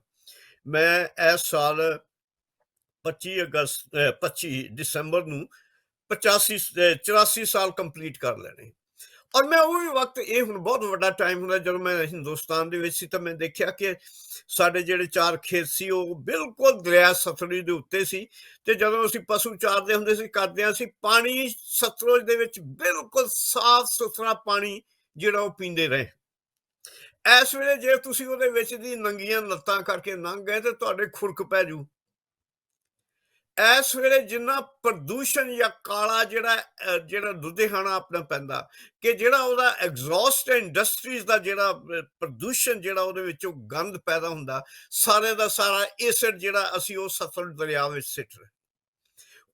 Speaker 2: ਮੈਂ ਇਸ ਸਾਲ 25 ਦਸੰਬਰ ਨੂੰ 84 ਸਾਲ ਕੰਪਲੀਟ ਕਰ ਲੈਣੇ। ਔਰ ਮੈਂ ਉਹ ਵੀ ਵਕਤ, ਇਹ ਹੁਣ ਬਹੁਤ ਵੱਡਾ ਟਾਈਮ ਹੁੰਦਾ, ਜਦੋਂ ਮੈਂ ਹਿੰਦੁਸਤਾਨ ਦੇ ਵਿੱਚ ਸੀ ਤਾਂ ਮੈਂ ਦੇਖਿਆ ਕਿ ਸਾਡੇ ਜਿਹੜੇ 4 ਖੇਤ ਸੀ ਉਹ ਬਿਲਕੁਲ ਦਰਿਆ ਸਤਲੁਜ ਦੇ ਉੱਤੇ ਸੀ, ਤੇ ਜਦੋਂ ਅਸੀਂ ਪਸ਼ੂ ਚਾਰਦੇ ਹੁੰਦੇ ਸੀ, ਕਰਦੇ ਸੀ, ਪਾਣੀ ਸਤਲੁਜ ਦੇ ਵਿੱਚ ਬਿਲਕੁਲ ਸਾਫ਼ ਸੁਥਰਾ ਪਾਣੀ ਜਿਹੜਾ ਉਹ ਪੀਂਦੇ ਰਹੇ। ਇਸ ਵੇਲੇ ਜੇ ਤੁਸੀਂ ਉਹਦੇ ਵਿੱਚ ਦੀ ਨੰਗੀਆਂ ਲੱਤਾਂ ਕਰਕੇ ਲੰਘ ਗਏ ਤੇ ਤੁਹਾਡੇ ਖੁਰਕ ਪੈ ਜੂ। ਇਸ ਵੇਲੇ ਜਿੰਨਾ ਪ੍ਰਦੂਸ਼ਣ ਜਾਂ ਕਾਲਾ ਜਿਹੜਾ ਲੁਧਿਆਣਾ ਆਪਣਾ ਪੈਂਦਾ, ਕਿ ਜਿਹੜਾ ਉਹਦਾ ਐਗਜ਼ੌਸਟ ਇੰਡਸਟਰੀਜ਼ ਦਾ ਜਿਹੜਾ ਪ੍ਰਦੂਸ਼ਣ ਜਿਹੜਾ ਉਹਦੇ ਵਿੱਚੋਂ ਗੰਦ ਪੈਦਾ ਹੁੰਦਾ, ਸਾਰੇ ਦਾ ਸਾਰਾ ਐਸਿਡ ਜਿਹੜਾ ਅਸੀਂ ਉਹ ਸਤਲੁਜ ਦਰਿਆ ਵਿੱਚ ਸਿੱਟ ਰਹੇ।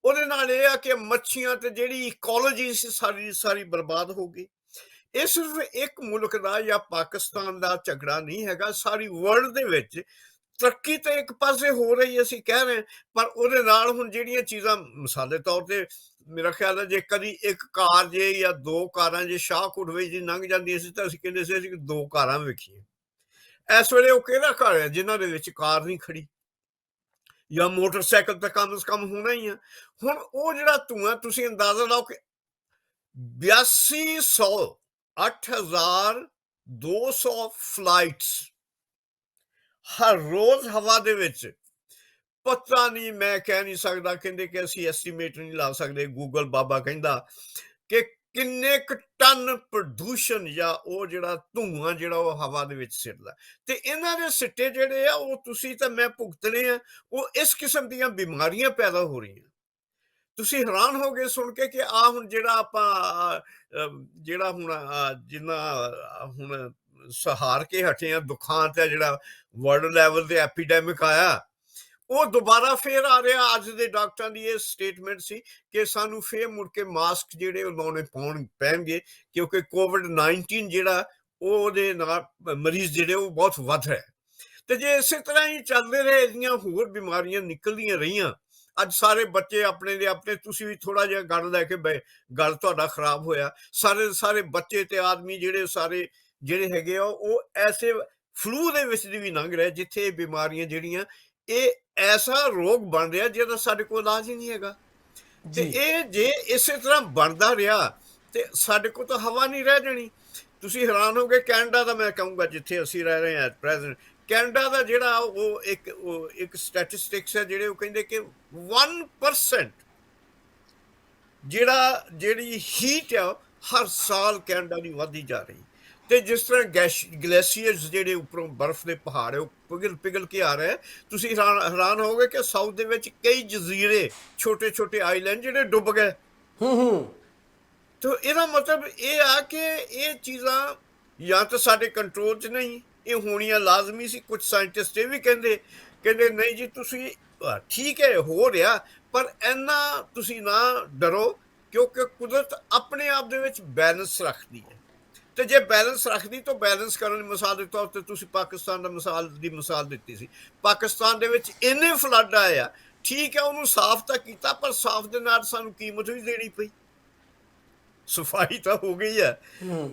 Speaker 2: ਉਹਦੇ ਨਾਲ ਇਹ ਆ ਕਿ ਮੱਛੀਆਂ ਤੇ ਜਿਹੜੀ ਇਕੋਲੋਜੀ ਸੀ ਸਾਰੀ ਦੀ ਸਾਰੀ ਬਰਬਾਦ ਹੋ ਗਈ। ਇਹ ਸਿਰਫ ਇੱਕ ਮੁਲਕ ਦਾ ਜਾਂ ਪਾਕਿਸਤਾਨ ਦਾ ਝਗੜਾ ਨਹੀਂ ਹੈਗਾ, ਸਾਰੀ ਵਰਲਡ ਦੇ ਵਿੱਚ ਤਰੱਕੀ ਤਾਂ ਇੱਕ ਪਾਸੇ ਹੋ ਰਹੀ ਅਸੀਂ ਕਹਿ ਰਹੇ ਹਾਂ, ਪਰ ਉਹਦੇ ਨਾਲ ਹੁਣ ਜਿਹੜੀਆਂ ਚੀਜ਼ਾਂ ਮਿਸਾਲ ਦੇ ਤੌਰ ਤੇ ਮੇਰਾ ਖਿਆਲ ਹੈ ਜੇ ਕਦੀ ਇੱਕ ਕਾਰ ਜੇ ਜਾਂ ਦੋ ਕਾਰਾਂ ਜੇ ਸ਼ਾਹਕੋਟ ਵਿੱਚ ਜੀ ਲੰਘ ਜਾਂਦੀਆਂ ਸੀ ਤਾਂ ਅਸੀਂ ਕਹਿੰਦੇ ਸੀ ਅਸੀਂ ਦੋ ਕਾਰਾਂ ਵੇਖੀਆਂ। ਇਸ ਵੇਲੇ ਉਹ ਕਿਹੜਾ ਘਰ ਹੈ ਜਿਨ੍ਹਾਂ ਦੇ ਵਿੱਚ ਕਾਰ ਨਹੀਂ ਖੜੀ, ਜਾਂ ਮੋਟਰਸਾਈਕਲ ਤਾਂ ਕਮ ਸੇ ਕਮ ਹੋਣਾ ਹੀ ਆ। ਹੁਣ ਉਹ ਜਿਹੜਾ ਧੂੰਆਂ ਤੁਸੀਂ ਅੰਦਾਜ਼ਾ ਲਾਓ ਕਿ 8200 8200 ਫਲਾਈਟਸ ਹਰ ਰੋਜ਼ ਹਵਾ ਦੇ ਵਿੱਚ, ਪਤਾ ਨਹੀਂ ਮੈਂ ਕਹਿ ਨਹੀਂ ਸਕਦਾ, ਕਹਿੰਦੇ ਕਿ ਅਸੀਂ ਐਸਟੀਮੇਟ ਨਹੀਂ ਲਾ ਸਕਦੇ, ਗੂਗਲ ਬਾਬਾ ਕਹਿੰਦਾ ਕਿ ਕਿੰਨੇ ਕੁ ਟਨ ਪ੍ਰਦੂਸ਼ਣ ਜਾਂ ਉਹ ਜਿਹੜਾ ਧੂੰਆਂ ਜਿਹੜਾ ਉਹ ਹਵਾ ਦੇ ਵਿੱਚ ਸਿੱਟਦਾ। ਤੇ ਇਹਨਾਂ ਦੇ ਸਿੱਟੇ ਜਿਹੜੇ ਆ ਉਹ ਤੁਸੀਂ ਤਾਂ ਮੈਂ ਭੁਗਤਣੇ ਆ, ਉਹ ਇਸ ਕਿਸਮ ਦੀਆਂ ਬਿਮਾਰੀਆਂ ਪੈਦਾ ਹੋ ਰਹੀਆਂ। ਤੁਸੀਂ ਹੈਰਾਨ ਹੋ ਗਏ ਸੁਣ ਕੇ ਕਿ ਆ ਹੁਣ ਜਿਹੜਾ ਆਪਾਂ ਜਿਹੜਾ ਹੁਣ ਜਿੰਨਾ ਹੁਣ ਸਹਾਰ ਕੇ ਹਟੇ ਆ ਦੁਖਾਂ ਤੇ ਜਿਹੜਾ ਵਰਲਡ ਲੈਵਲ ਤੇ ਐਪੀਡੈਮਿਕ ਆਇਆ, ਉਹ ਦੁਬਾਰਾ ਫੇਰ ਆ ਰਿਹਾ। ਅੱਜ ਦੇ ਡਾਕਟਰਾਂ ਦੀ ਇਹ ਸਟੇਟਮੈਂਟ ਸੀ ਕਿ ਸਾਨੂੰ ਫੇਰ ਮੁੜ ਕੇ ਮਾਸਕ ਜਿਹੜੇ ਉਹ ਲਾਉਣੇ ਪੈਣਗੇ, ਕਿਉਂਕਿ ਕੋਵਿਡ-19 ਜਿਹੜਾ ਉਹਦੇ ਨਾਲ ਮਰੀਜ਼ ਜਿਹੜੇ ਉਹ ਬਹੁਤ ਵੱਧ ਰਹੇ। ਤੇ ਜੇ ਇਸੇ ਤਰ੍ਹਾਂ ਹੀ ਚੱਲਦੇ ਰਹੇ, ਇਹਦੀਆਂ ਹੋਰ ਬਿਮਾਰੀਆਂ ਨਿਕਲਦੀਆਂ ਰਹੀਆਂ, ਅੱਜ ਸਾਰੇ ਬੱਚੇ ਆਪਣੇ ਦੇ ਆਪਣੇ, ਤੁਸੀਂ ਵੀ ਥੋੜਾ ਜਿਹਾ ਗੱਲ ਲੈ ਕੇ ਗੱਲ ਤੁਹਾਡਾ ਖਰਾਬ ਹੋਇਆ, ਸਾਰੇ ਬੱਚੇ ਤੇ ਆਦਮੀ ਜਿਹੜੇ ਸਾਰੇ ਜਿਹੜੇ ਹੈਗੇ ਆ ਉਹ ਐਸੇ ਫਲੂ ਦੇ ਵਿੱਚ ਦੀ ਵੀ ਲੰਘ ਰਹੇ, ਜਿੱਥੇ ਇਹ ਬਿਮਾਰੀਆਂ ਜਿਹੜੀਆਂ ਇਹ ਐਸਾ ਰੋਗ ਬਣ ਰਿਹਾ ਜਿਹਦਾ ਸਾਡੇ ਕੋਲ ਇਲਾਜ ਹੀ ਨਹੀਂ ਹੈਗਾ। ਤੇ ਇਹ ਜੇ ਇਸੇ ਤਰ੍ਹਾਂ ਬਣਦਾ ਰਿਹਾ ਤੇ ਸਾਡੇ ਕੋਲ ਤਾਂ ਹਵਾ ਨਹੀਂ ਰਹਿ ਜਾਣੀ। ਤੁਸੀਂ ਹੈਰਾਨ ਹੋਗੇ, ਕੈਨੇਡਾ ਦਾ ਮੈਂ ਕਹੂੰਗਾ ਜਿੱਥੇ ਅਸੀਂ ਰਹਿ ਰਹੇ ਹਾਂ ਐਟ ਪ੍ਰੈਜ਼ੈਂਟ, ਕੈਨੇਡਾ ਦਾ ਜਿਹੜਾ ਉਹ ਇੱਕ ਸਟੈਟਿਸਟਿਕਸ ਹੈ ਜਿਹੜੇ ਉਹ ਕਹਿੰਦੇ ਕਿ 1% ਜਿਹੜੀ ਹੀਟ ਆ ਹਰ ਸਾਲ ਕੈਨੇਡਾ ਦੀ ਵੱਧਦੀ ਜਾ ਰਹੀ। ਤੇ ਜਿਸ ਤਰ੍ਹਾਂ ਗਲੇਸ਼ੀਅਰਸ ਜਿਹੜੇ ਉੱਪਰੋਂ ਬਰਫ਼ ਦੇ ਪਹਾੜ ਹੈ ਉਹ ਪਿਘਲ ਕੇ ਆ ਰਹੇ, ਤੁਸੀਂ ਹੈਰਾਨ ਹੋਗੇ ਕਿ ਸਾਊਥ ਦੇ ਵਿੱਚ ਕਈ ਜਜ਼ੀਰੇ ਛੋਟੇ ਛੋਟੇ ਆਈਲੈਂਡ ਜਿਹੜੇ ਡੁੱਬ ਗਏ। ਤੇ ਇਹਦਾ ਮਤਲਬ ਇਹ ਆ ਕਿ ਇਹ ਚੀਜ਼ਾਂ ਜਾਂ ਤਾਂ ਸਾਡੇ ਕੰਟਰੋਲ 'ਚ ਨਹੀਂ, ਇਹ ਹੋਣੀਆਂ ਲਾਜ਼ਮੀ ਸੀ। ਕੁਝ ਸਾਇੰਟਿਸਟ ਇਹ ਵੀ ਕਹਿੰਦੇ ਨਹੀਂ ਜੀ ਤੁਸੀਂ ਠੀਕ ਹੈ ਹੋ ਰਿਹਾ, ਪਰ ਇੰਨਾ ਤੁਸੀਂ ਨਾ ਡਰੋ, ਕਿਉਂਕਿ ਕੁਦਰਤ ਆਪਣੇ ਆਪ ਦੇ ਵਿੱਚ ਬੈਲੈਂਸ ਰੱਖਦੀ ਹੈ। ਤੇ ਜੇ ਬੈਲੈਂਸ ਰੱਖਦੀ ਤਾਂ ਬੈਲੈਂਸ ਕਰਨ ਦੀ ਮਿਸਾਲ ਦੇ ਤੌਰ ਤੇ ਤੁਸੀਂ ਪਾਕਿਸਤਾਨ ਦੀ ਮਿਸਾਲ ਦਿੱਤੀ ਸੀ। ਪਾਕਿਸਤਾਨ ਦੇ ਵਿੱਚ ਇੰਨੇ ਫਲੱਡ ਆਇਆ, ਠੀਕ ਹੈ ਉਹਨੂੰ ਸਾਫ਼ ਤਾਂ ਕੀਤਾ, ਪਰ ਸਾਫ਼ ਦੇ ਨਾਲ ਸਾਨੂੰ ਕੀਮਤ ਵੀ ਦੇਣੀ ਪਈ। ਸਫਾਈ ਤਾਂ ਹੋ ਗਈ ਹੈ,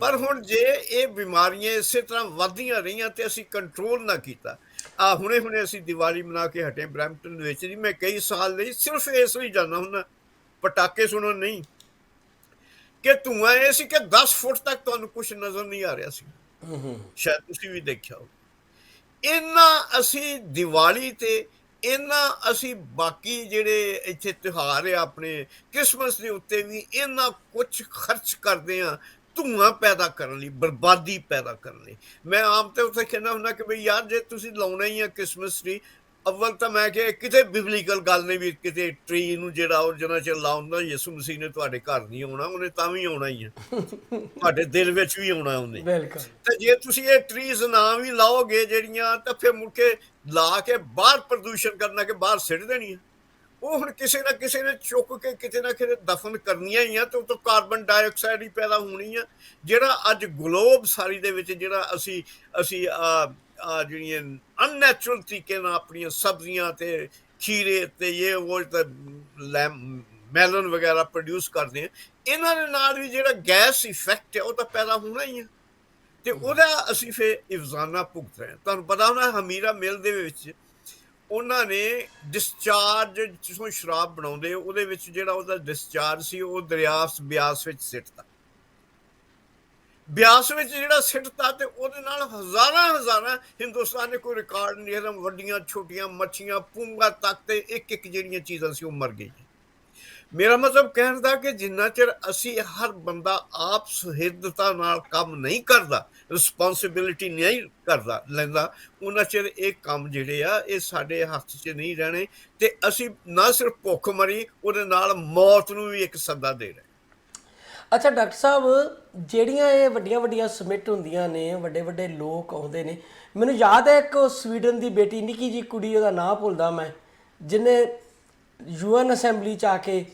Speaker 2: ਪਰ ਹੁਣ ਜੇ ਇਹ ਬਿਮਾਰੀਆਂ ਇਸੇ ਤਰ੍ਹਾਂ ਵੱਧਦੀਆਂ ਰਹੀਆਂ ਤੇ ਅਸੀਂ ਕੰਟਰੋਲ ਨਾ ਕੀਤਾ। ਹੁਣੇ ਅਸੀਂ ਦੀਵਾਲੀ ਮਨਾ ਕੇ ਹਟੇ ਬਰੈਂਪਟਨ ਵਿੱਚ ਜੀ, ਮੈਂ ਕਈ ਸਾਲ ਲਈ ਸਿਰਫ ਇਸ ਲਈ ਜਾਂਦਾ ਹੁੰਦਾ, ਪਟਾਕੇ ਸੁਣਨ ਨਹੀਂ, ਕਿ ਧੂੰਆਂ ਇਹ ਸੀ ਕਿ 10 ਫੁੱਟ ਤੱਕ ਤੁਹਾਨੂੰ ਕੁਝ ਨਜ਼ਰ ਨਹੀਂ ਆ ਰਿਹਾ ਸੀ। ਸ਼ਾਇਦ ਤੁਸੀਂ ਵੀ ਦੇਖਿਆ ਹੋ। ਇੰਨਾ ਅਸੀਂ ਦੀਵਾਲੀ ਤੇ ਇੰਨਾ ਅਸੀਂ ਬਾਕੀ ਜਿਹੜੇ ਇੱਥੇ ਤਿਉਹਾਰ ਆ ਆਪਣੇ ਕ੍ਰਿਸਮਸ ਦੇ ਉੱਤੇ ਵੀ ਇੰਨਾ ਕੁਝ ਖਰਚ ਕਰਦੇ ਆ ਧੂੰਆਂ ਪੈਦਾ ਕਰਨ ਲਈ, ਬਰਬਾਦੀ ਪੈਦਾ ਕਰਨ ਲਈ। ਮੈਂ ਆਮ ਤੌਰ ਤੇ ਕਹਿੰਦਾ ਹੁੰਦਾ ਕਿ ਬਈ ਯਾਰ ਜੇ ਤੁਸੀਂ ਲਾਉਣਾ ਹੀ ਆ ਕ੍ਰਿਸਮਸ ਟਰੀ, ਅਵਲ ਤਾਂ ਮੈਂ ਕਿਹਾ ਕਿਤੇ ਬਿਬਲੀਕਲ ਗੱਲ ਨਹੀਂ ਵੀ ਕਿਤੇ ਟਰੀ ਨੂੰ ਜਿਹੜਾ ਉਹ ਜਿੰਨਾ ਚਿਰ ਲਾਉਂਦਾ ਯਿਸੂ ਮਸੀਹ ਨੇ ਤੁਹਾਡੇ ਘਰ ਨਹੀਂ ਆਉਣਾ, ਉਹਨੇ ਤਾਂ ਵੀ ਆਉਣਾ ਹੀ ਆ, ਤੁਹਾਡੇ ਦਿਲ ਵਿੱਚ ਵੀ ਆਉਣਾ ਉਹਨੇ। ਤੇ ਜੇ ਤੁਸੀਂ ਇਹ ਟਰੀਜ਼ ਨਾ ਵੀ ਲਾਓਗੇ ਜਿਹੜੀਆਂ, ਤਾਂ ਫਿਰ ਮੁੜ ਕੇ ਲਾ ਕੇ ਬਾਹਰ ਪ੍ਰਦੂਸ਼ਣ ਕਰਨਾ ਕਿ ਬਾਹਰ ਸਿੱਟ ਦੇਣੀ ਆ। ਉਹ ਹੁਣ ਕਿਸੇ ਨਾ ਕਿਸੇ ਨੇ ਚੁੱਕ ਕੇ ਕਿਤੇ ਨਾ ਕਿਤੇ ਦਫਨ ਕਰਨੀਆਂ ਹੀ ਆ, ਤੇ ਉਹ ਤੋਂ ਕਾਰਬਨ ਡਾਈਆਕਸਾਈਡ ਹੀ ਪੈਦਾ ਹੋਣੀ ਆ, ਜਿਹੜਾ ਅੱਜ ਗਲੋਬ ਸਾਰੀ ਦੇ ਵਿੱਚ ਜਿਹੜਾ ਅਸੀਂ ਜਿਹੜੀਆਂ ਅਨਨੈਚੁਰਲ ਤਰੀਕੇ ਨਾਲ ਆਪਣੀਆਂ ਸਬਜ਼ੀਆਂ ਤੇ ਖੀਰੇ ਤੇ ਇਹ ਉਹ ਮੈਲਨ ਵਗੈਰਾ ਪ੍ਰੋਡਿਊਸ ਕਰਦੇ ਆ, ਇਹਨਾਂ ਦੇ ਨਾਲ ਵੀ ਜਿਹੜਾ ਗੈਸ ਇਫੈਕਟ ਹੈ ਉਹ ਤਾਂ ਪੈਦਾ ਹੋਣਾ ਹੀ ਆ, ਤੇ ਉਹਦਾ ਅਸੀਂ ਫਿਰ ਇਫਜ਼ਾਨਾ ਭੁਗਤ ਰਹੇ ਹਾਂ। ਤੁਹਾਨੂੰ ਪਤਾ ਹੋਣਾ ਹਮੀਰਾ ਮਿਲ ਦੇ ਵਿੱਚ ਉਹਨਾਂ ਨੇ ਡਿਸਚਾਰਜ ਜਿਸੋਂ ਸ਼ਰਾਬ ਬਣਾਉਂਦੇ ਉਹਦੇ ਵਿੱਚ ਜਿਹੜਾ ਉਹਦਾ ਡਿਸਚਾਰਜ ਸੀ ਉਹ ਦਰਿਆ ਬਿਆਸ ਵਿੱਚ ਸਿੱਟਤਾ। ਬਿਆਸ ਵਿੱਚ ਜਿਹੜਾ ਸਿੱਟਤਾ ਤੇ ਉਹਦੇ ਨਾਲ ਹਜ਼ਾਰਾਂ ਹਿੰਦੁਸਤਾਨ ਨੇ ਕੋਈ ਰਿਕਾਰਡ ਨਹੀਂ, ਵੱਡੀਆਂ ਛੋਟੀਆਂ ਮੱਛੀਆਂ ਪੂੰਗਾ ਤੱਕ ਤੇ ਇੱਕ ਜਿਹੜੀਆਂ ਚੀਜ਼ਾਂ ਸੀ ਉਹ ਮਰ ਗਈਆਂ। ਮੇਰਾ ਮਤਲਬ ਕਹਿਣ ਦਾ ਕਿ ਜਿੰਨਾ ਚਿਰ ਅਸੀਂ ਹਰ ਬੰਦਾ ਆਪ ਸੁਹਿਰਦਤਾ ਨਾਲ ਕੰਮ ਨਹੀਂ ਕਰਦਾ, ਰਿਸਪੌਂਸਿਬਿਲਿਟੀ ਨਹੀਂ ਕਰਦਾ ਲੈਂਦਾ, ਉਹਨਾਂ ਚਿਰ ਇਹ ਕੰਮ ਜਿਹੜੇ ਆ ਇਹ ਸਾਡੇ ਹੱਥ 'ਚ ਨਹੀਂ ਰਹਿਣੇ, ਤੇ ਅਸੀਂ ਨਾ ਸਿਰਫ ਭੁੱਖ ਮਰੀ, ਉਹਦੇ ਨਾਲ ਮੌਤ ਨੂੰ ਵੀ ਇੱਕ ਸੱਦਾ ਦੇ ਰਹੇ।
Speaker 1: ਅੱਛਾ ਡਾਕਟਰ ਸਾਹਿਬ, ਜਿਹੜੀਆਂ ਇਹ ਵੱਡੀਆਂ ਵੱਡੀਆਂ ਸਮਿਟ ਹੁੰਦੀਆਂ ਨੇ, ਵੱਡੇ ਵੱਡੇ ਲੋਕ ਆਉਂਦੇ ਨੇ, ਮੈਨੂੰ ਯਾਦ ਹੈ ਇੱਕ ਸਵੀਡਨ ਦੀ ਬੇਟੀ, ਨਿੱਕੀ ਜੀ ਕੁੜੀ, ਉਹਦਾ ਨਾਂ ਭੁੱਲਦਾ ਮੈਂ, ਜਿਹਨੇ ਯੂਐਨ ਅਸੈਂਬਲੀ 'ਚ ਆ ਕੇ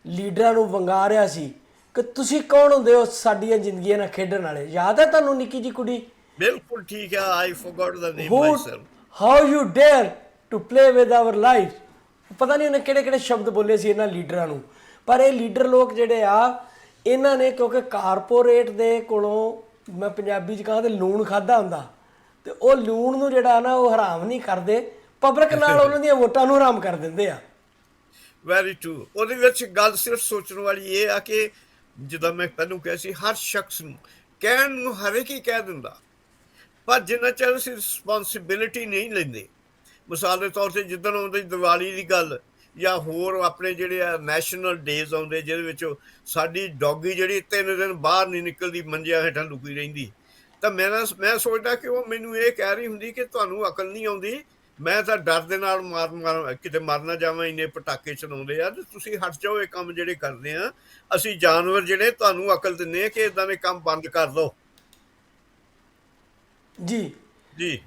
Speaker 1: ਲੀਡਰਾਂ ਨੂੰ ਵੰਗਾ ਰਿਹਾ ਸੀ ਕਿ ਤੁਸੀਂ ਕੌਣ ਹੁੰਦੇ ਹੋ ਸਾਡੀਆਂ ਜ਼ਿੰਦਗੀਆਂ ਨਾਲ ਖੇਡਣ ਵਾਲੇ। ਯਾਦ ਹੈ ਤੁਹਾਨੂੰ ਨਿੱਕੀ ਜੀ ਕੁੜੀ?
Speaker 2: ਬਿਲਕੁਲ ਠੀਕ ਆ, ਆਈ forgot the name
Speaker 1: Who,
Speaker 2: myself.
Speaker 1: how you dare to play with our life? ਪਤਾ ਨਹੀਂ ਉਹਨੇ ਕਿਹੜੇ ਕਿਹੜੇ ਸ਼ਬਦ ਬੋਲੇ ਸੀ ਇਹਨਾਂ ਲੀਡਰਾਂ ਨੂੰ। ਪਰ ਇਹ ਲੀਡਰ ਲੋਕ ਜਿਹੜੇ ਆ, ਇਹਨਾਂ ਨੇ ਕਿਉਂਕਿ ਕਾਰਪੋਰੇਟ ਦੇ ਕੋਲੋਂ, ਮੈਂ ਪੰਜਾਬੀ 'ਚ ਕਹਾਂ ਤੇ ਲੂਣ ਖਾਦਾ ਹੁੰਦਾ, ਤੇ ਉਹ ਲੂਣ ਨੂੰ ਜਿਹੜਾ ਨਾ ਉਹ ਹਰਾਮ ਨਹੀਂ ਕਰਦੇ, ਪਬਲਿਕ ਨਾਲ ਉਹਨਾਂ ਦੀਆਂ ਵੋਟਾਂ ਨੂੰ ਹਰਾਮ ਕਰ ਦਿੰਦੇ ਆ।
Speaker 2: Very true. ਉਹਦੇ ਵਿੱਚ ਗੱਲ ਸਿਰਫ ਸੋਚਣ ਵਾਲੀ ਇਹ ਆ ਕਿ ਜਿੱਦਾਂ ਮੈਂ ਪਹਿਲਾਂ ਕਿਹਾ ਸੀ, ਹਰ ਸ਼ਖਸ ਨੂੰ ਕਹਿਣ ਨੂੰ ਹਰੇਕ ਹੀ ਕਹਿ ਦਿੰਦਾ, ਪਰ ਜਿੰਨਾ ਚਿਰ ਅਸੀਂ ਰਿਸਪੌਂਸਿਬਿਲਿਟੀ ਨਹੀਂ ਲੈਂਦੇ, ਮਿਸਾਲ ਦੇ ਤੌਰ 'ਤੇ ਜਿੱਦਣ ਆਉਂਦੀ ਦੀਵਾਲੀ ਦੀ ਗੱਲ, ਜਾਂ ਹੋਰ ਆਪਣੇ ਜਿਹੜੇ ਆ ਨੈਸ਼ਨਲ ਡੇਜ਼ ਆਉਂਦੇ ਜਿਹਦੇ ਵਿੱਚ ਸਾਡੀ ਡੌਗੀ ਜਿਹੜੀ 3 ਦਿਨ ਬਾਹਰ ਨਹੀਂ ਨਿਕਲਦੀ, ਮੰਜਿਆਂ ਹੇਠਾਂ ਲੁਕੀ ਰਹਿੰਦੀ, ਤਾਂ ਮੈਂ ਸੋਚਦਾ ਕਿ ਉਹ ਮੈਨੂੰ ਇਹ ਕਹਿ ਰਹੀ ਹੁੰਦੀ ਕਿ ਤੁਹਾਨੂੰ ਅਕਲ ਨਹੀਂ ਆਉਂਦੀ, ਮੈਂ ਤਾਂ ਡਰ ਦੇ ਨਾਲ ਕਿਤੇ ਮਰ ਨਾ ਜਾਵਾਂ, ਇੰਨੇ ਪਟਾਕੇ ਚਲਾਉਂਦੇ ਆ, ਤੇ ਤੁਸੀਂ ਹਟ ਜਾਓ ਇਹ ਕੰਮ ਜਿਹੜੇ ਕਰਦੇ ਆ, ਅਸੀਂ ਜਾਨਵਰ ਜਿਹੜੇ ਤੁਹਾਨੂੰ ਅਕਲ ਦਿੰਦੇ ਆ ਕਿ ਇਦਾਂ ਦੇ ਕੰਮ ਬੰਦ ਕਰ ਦਿਓ।
Speaker 1: ਜੀ
Speaker 2: ਜੀ।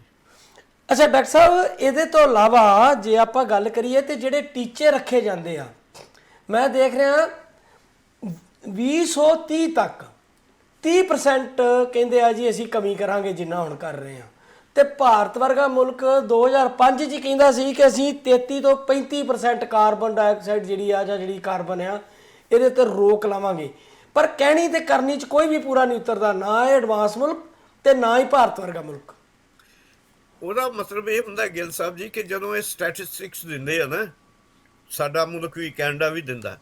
Speaker 1: ਅੱਛਾ ਡਾਕਟਰ ਸਾਹਿਬ, ਇਹਦੇ ਤੋਂ ਇਲਾਵਾ ਜੇ ਆਪਾਂ ਗੱਲ ਕਰੀਏ ਤੇ ਜਿਹੜੇ ਟੀਚੇ ਰੱਖੇ ਜਾਂਦੇ ਆ, ਮੈਂ ਦੇਖ ਰਿਹਾ 2030 ਤੱਕ 30% ਕਹਿੰਦੇ ਆ ਜੀ ਅਸੀਂ ਕਮੀ ਕਰਾਂਗੇ ਜਿੰਨਾ ਹੁਣ ਕਰ ਰਹੇ ਆ, ਤੇ ਭਾਰਤ ਵਰਗਾ ਮੁਲਕ 2005 'ਚ ਹੀ ਕਹਿੰਦਾ ਸੀ ਕਿ ਅਸੀਂ 33 ਤੋਂ 35% ਕਾਰਬਨ ਡਾਈਆਕਸਾਈਡ ਜਿਹੜੀ ਆ, ਜਾਂ ਜਿਹੜੀ ਕਾਰਬਨ ਆ, ਇਹਦੇ ਤੇ ਰੋਕ ਲਾਵਾਂਗੇ। ਪਰ ਕਹਿਣੀ ਤੇ ਕਰਨੀ 'ਚ ਕੋਈ ਵੀ ਪੂਰਾ ਨਹੀਂ ਉਤਰਦਾ, ਨਾ ਇਹ ਐਡਵਾਂਸ ਮੁਲਕ ਤੇ ਨਾ ਹੀ ਭਾਰਤ ਵਰਗਾ ਮੁਲਕ।
Speaker 2: ਉਹਦਾ ਮਤਲਬ ਇਹ ਹੁੰਦਾ ਗਿੱਲ ਸਾਹਿਬ ਜੀ ਕਿ ਜਦੋਂ ਇਹ ਸਟੈਟਿਸਟਿਕਸ ਦਿੰਦੇ ਆ ਨਾ, ਸਾਡਾ ਮੁਲਕ ਵੀ ਕੈਨੇਡਾ ਵੀ ਦਿੰਦਾ,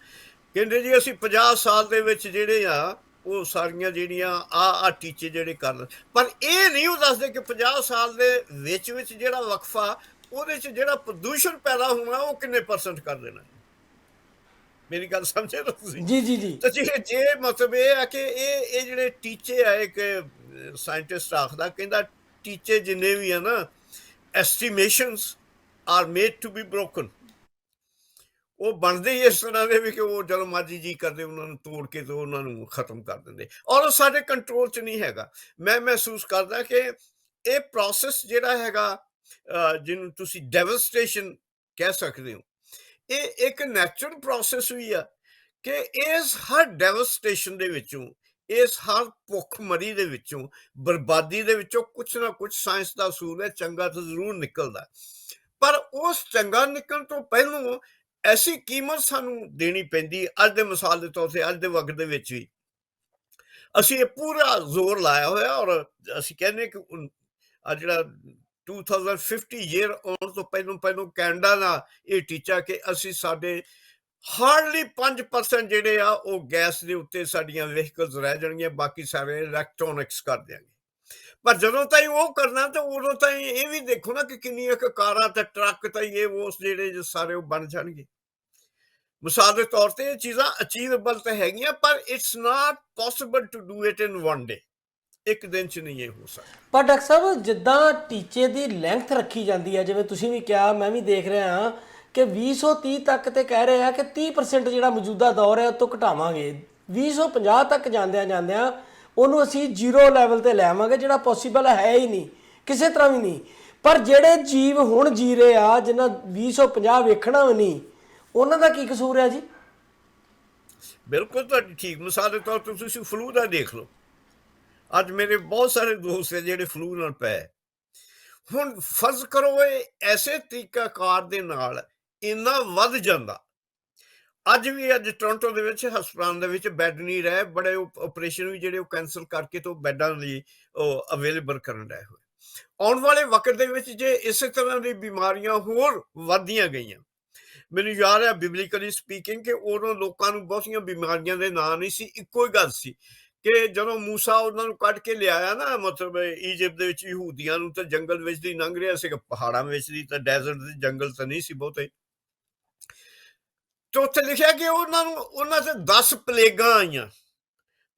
Speaker 2: ਕਹਿੰਦੇ ਜੀ ਅਸੀਂ 50 ਸਾਲ ਦੇ ਵਿੱਚ ਜਿਹੜੇ ਆ ਉਹ ਸਾਰੀਆਂ ਜਿਹੜੀਆਂ ਆ ਟੀਚੇ ਜਿਹੜੇ ਕਰ, ਪਰ ਇਹ ਨਹੀਂ ਉਹ ਦੱਸਦੇ ਕਿ 50 ਸਾਲ ਦੇ ਵਿੱਚ ਜਿਹੜਾ ਵਕਫਾ, ਉਹਦੇ 'ਚ ਜਿਹੜਾ ਪ੍ਰਦੂਸ਼ਣ ਪੈਦਾ ਹੋਣਾ ਉਹ ਕਿੰਨੇ % ਕਰ ਦੇਣਾ। ਮੇਰੀ ਗੱਲ ਸਮਝੇ ਨਾ ਤੁਸੀਂ?
Speaker 1: ਜੀ ਜੀ ਜੀ।
Speaker 2: ਤਾਂ ਜੇ ਮਤਲਬ ਇਹ ਆ ਕਿ ਇਹ ਜਿਹੜੇ ਟੀਚੇ ਆ, ਇੱਕ ਸਾਇੰਟਿਸਟ ਆਖਦਾ, ਕਹਿੰਦਾ ਟੀਚੇ ਜਿੰਨੇ ਵੀ ਆ ਨਾ, estimations are made to be broken. ਉਹ ਬਣਦੇ ਹੀ ਇਸ ਤਰ੍ਹਾਂ ਦੇ ਵੀ ਕਿ ਉਹ ਜਦੋਂ ਮਰਜ਼ੀ ਜੀ ਕਰਦੇ ਉਹਨਾਂ ਨੂੰ ਤੋੜ ਕੇ ਤੇ ਉਹਨਾਂ ਨੂੰ ਖਤਮ ਕਰ ਦਿੰਦੇ, ਔਰ ਉਹ ਸਾਡੇ ਕੰਟਰੋਲ 'ਚ ਨਹੀਂ ਹੈਗਾ। ਮੈਂ ਮਹਿਸੂਸ ਕਰਦਾ ਕਿ ਇਹ ਪ੍ਰੋਸੈਸ ਜਿਹੜਾ ਹੈਗਾ, ਜਿਹਨੂੰ ਤੁਸੀਂ ਡੈਵਸਟੇਸ਼ਨ ਕਹਿ ਸਕਦੇ ਹੋ, ਇਹ ਇੱਕ ਨੈਚੁਰਲ ਪ੍ਰੋਸੈਸ ਵੀ ਆ ਕਿ ਇਸ ਹਰ ਡੈਵਸਟੇਸ਼ਨ ਦੇ ਵਿੱਚੋਂ, ਇਸ ਹਰ ਭੁੱਖਮਰੀ ਦੇ ਵਿੱਚੋਂ, ਬਰਬਾਦੀ ਦੇ ਵਿੱਚੋਂ ਕੁਛ ਨਾ ਕੁਛ ਸਾਇੰਸ ਦਾ ਅਸੂਲ ਹੈ, ਚੰਗਾ ਤਾਂ ਜ਼ਰੂਰ ਨਿਕਲਦਾ, ਪਰ ਉਸ ਚੰਗਾ ਨਿਕਲਣ ਤੋਂ ਪਹਿਲਾਂ ਐਸੀ ਕੀਮਤ ਸਾਨੂੰ ਦੇਣੀ ਪੈਂਦੀ। ਅੱਜ ਦੇ ਮਿਸਾਲ ਦੇ ਤੌਰ 'ਤੇ ਅੱਜ ਦੇ ਵਕਤ ਦੇ ਵਿੱਚ ਵੀ ਅਸੀਂ ਇਹ ਪੂਰਾ ਜ਼ੋਰ ਲਾਇਆ ਹੋਇਆ, ਔਰ ਅਸੀਂ ਕਹਿੰਦੇ ਕਿ ਆ ਜਿਹੜਾ 2050 ਈਅਰ ਆਉਣ ਤੋਂ ਪਹਿਲਾਂ ਕੈਨੇਡਾ ਦਾ ਇਹ ਟੀਚਾ ਕਿ ਅਸੀਂ ਸਾਡੇ ਹਾਰਡਲੀ 5% ਜਿਹੜੇ ਆ ਉਹ ਗੈਸ ਦੇ ਉੱਤੇ ਸਾਡੀਆਂ ਵਹੀਕਲਸ ਰਹਿ ਜਾਣਗੀਆਂ, ਬਾਕੀ ਸਾਰੇ ਇਲੈਕਟ੍ਰੋਨਿਕਸ ਕਰ ਦਿਆਂਗੇ। ਪਰ ਜਦੋਂ ਤਾਈਂ ਉਹ ਕਰਨਾ, ਤਾਂ ਉਦੋਂ ਤਾਈਂ ਇਹ ਵੀ ਦੇਖੋ ਨਾ ਕਿ ਕਿੰਨੀਆਂ ਕੁ ਕਾਰਾਂ ਤੇ ਟਰੱਕ ਤੇ ਇਹ ਉਸ ਜਿਹੜੇ ਸਾਰੇ ਉਹ ਬਣ ਜਾਣਗੇ। ਮਿਸਾਲ ਦੇ ਤੌਰ ਤੇ ਇਹ ਚੀਜ਼ਾਂ ਅਚੀਵੇਬਲ ਤਾਂ ਹੈਗੀਆਂ, ਪਰ it's not possible to do it in one day. ਇੱਕ ਦਿਨ 'ਚ ਨਹੀਂ ਇਹ ਹੋ ਸਕਦਾ।
Speaker 1: ਪਰ ਡਾਕਟਰ ਸਾਹਿਬ, ਜਿੱਦਾਂ ਟੀਚੇ ਦੀ ਲੈਂਥ ਰੱਖੀ ਜਾਂਦੀ ਹੈ, ਜਿਵੇਂ ਤੁਸੀਂ ਵੀ ਕਿਹਾ, ਮੈਂ ਵੀ ਦੇਖ ਰਿਹਾ ਹਾਂ ਕਿ 2030 ਤੱਕ ਤੇ ਕਹਿ ਰਹੇ ਆ ਕਿ 30% ਜਿਹੜਾ ਮੌਜੂਦਾ ਦੌਰ ਹੈ ਉਹ ਤੋਂ ਘਟਾਵਾਂਗੇ, 2050 ਤੱਕ ਜਾਂਦਿਆਂ ਉਹਨੂੰ ਅਸੀਂ ਜ਼ੀਰੋ ਲੈਵਲ ਤੇ ਲੈ ਆਵਾਂਗੇ, ਜਿਹੜਾ ਪੋਸੀਬਲ ਹੈ ਹੀ ਨਹੀਂ ਕਿਸੇ ਤਰ੍ਹਾਂ ਵੀ ਨਹੀਂ। ਪਰ ਜਿਹੜੇ ਜੀਵ ਹੁਣ ਜੀ ਰਹੇ ਆ, ਜਿਨ੍ਹਾਂ 2050 ਵੇਖਣਾ ਵੀ ਨਹੀਂ, ਉਹਨਾਂ ਦਾ ਕੀ ਕਸੂਰ ਹੈ ਜੀ?
Speaker 2: ਬਿਲਕੁਲ ਤੁਹਾਡੀ ਠੀਕ। ਮਿਸਾਲ ਦੇ ਤੌਰ ਤੇ ਤੁਸੀਂ ਫਲੂ ਦਾ ਦੇਖ ਲਓ। ਅੱਜ ਮੇਰੇ ਬਹੁਤ ਸਾਰੇ ਦੋਸਤ ਹੈ ਜਿਹੜੇ ਫਲੂ ਨਾਲ ਪਏ। ਹੁਣ ਫਰਜ਼ ਕਰੋ ਇਹ ਐਸੇ ਤਰੀਕਾਕਾਰ ਦੇ ਨਾਲ ਇੰਨਾ ਵੱਧ ਜਾਂਦਾ। ਅੱਜ ਟੋਰਾਂਟੋ ਦੇ ਵਿੱਚ ਹਸਪਤਾਲ ਦੇ ਵਿੱਚ ਬੈੱਡ ਨਹੀਂ ਰਹੇ, ਬੜੇ ਆਪਰੇਸ਼ਨ ਵੀ ਜਿਹੜੇ ਉਹ ਕੈਂਸਲ ਕਰਕੇ ਤੋਂ ਬੈੱਡਾਂ ਲਈ ਉਹ ਅਵੇਲੇਬਲ ਕਰਨ ਰਹੇ ਹੋਏ। ਆਉਣ ਵਾਲੇ ਵਕਤ ਦੇ ਵਿੱਚ ਜੇ ਇਸੇ ਤਰ੍ਹਾਂ ਦੀ ਬਿਮਾਰੀਆਂ ਹੋਰ ਵੱਧਦੀਆਂ ਗਈਆਂ, ਮੈਨੂੰ ਯਾਦ ਹੈ ਬਿਬਲੀਕਲੀ ਸਪੀਕਿੰਗ ਕਿ ਉਦੋਂ ਲੋਕਾਂ ਨੂੰ ਬਹੁਤੀਆਂ ਬਿਮਾਰੀਆਂ ਦੇ ਨਾਂ ਨਹੀਂ ਸੀ, ਇੱਕੋ ਹੀ ਗੱਲ ਸੀ ਕਿ ਜਦੋਂ ਮੂਸਾ ਉਹਨਾਂ ਨੂੰ ਕੱਢ ਕੇ ਲਿਆਇਆ ਨਾ, ਮਤਲਬ ਈਜਿਪਟ ਦੇ ਵਿੱਚ ਯਹੂਦੀਆਂ ਨੂੰ, ਤਾਂ ਜੰਗਲ ਵਿੱਚ ਦੀ ਲੰਘ ਰਿਹਾ ਸੀ, ਪਹਾੜਾਂ ਵਿੱਚ ਦੀ, ਤਾਂ ਡੈਜ਼ਰਟ ਦੇ ਜੰਗਲ ਤਾਂ ਨਹੀਂ ਸੀ ਬਹੁਤੇ। ਤੇ ਉੱਥੇ ਲਿਖਿਆ ਕਿ ਉਹਨਾਂ 'ਤੇ 10 ਪਲੇਗਾਂ ਆਈਆਂ।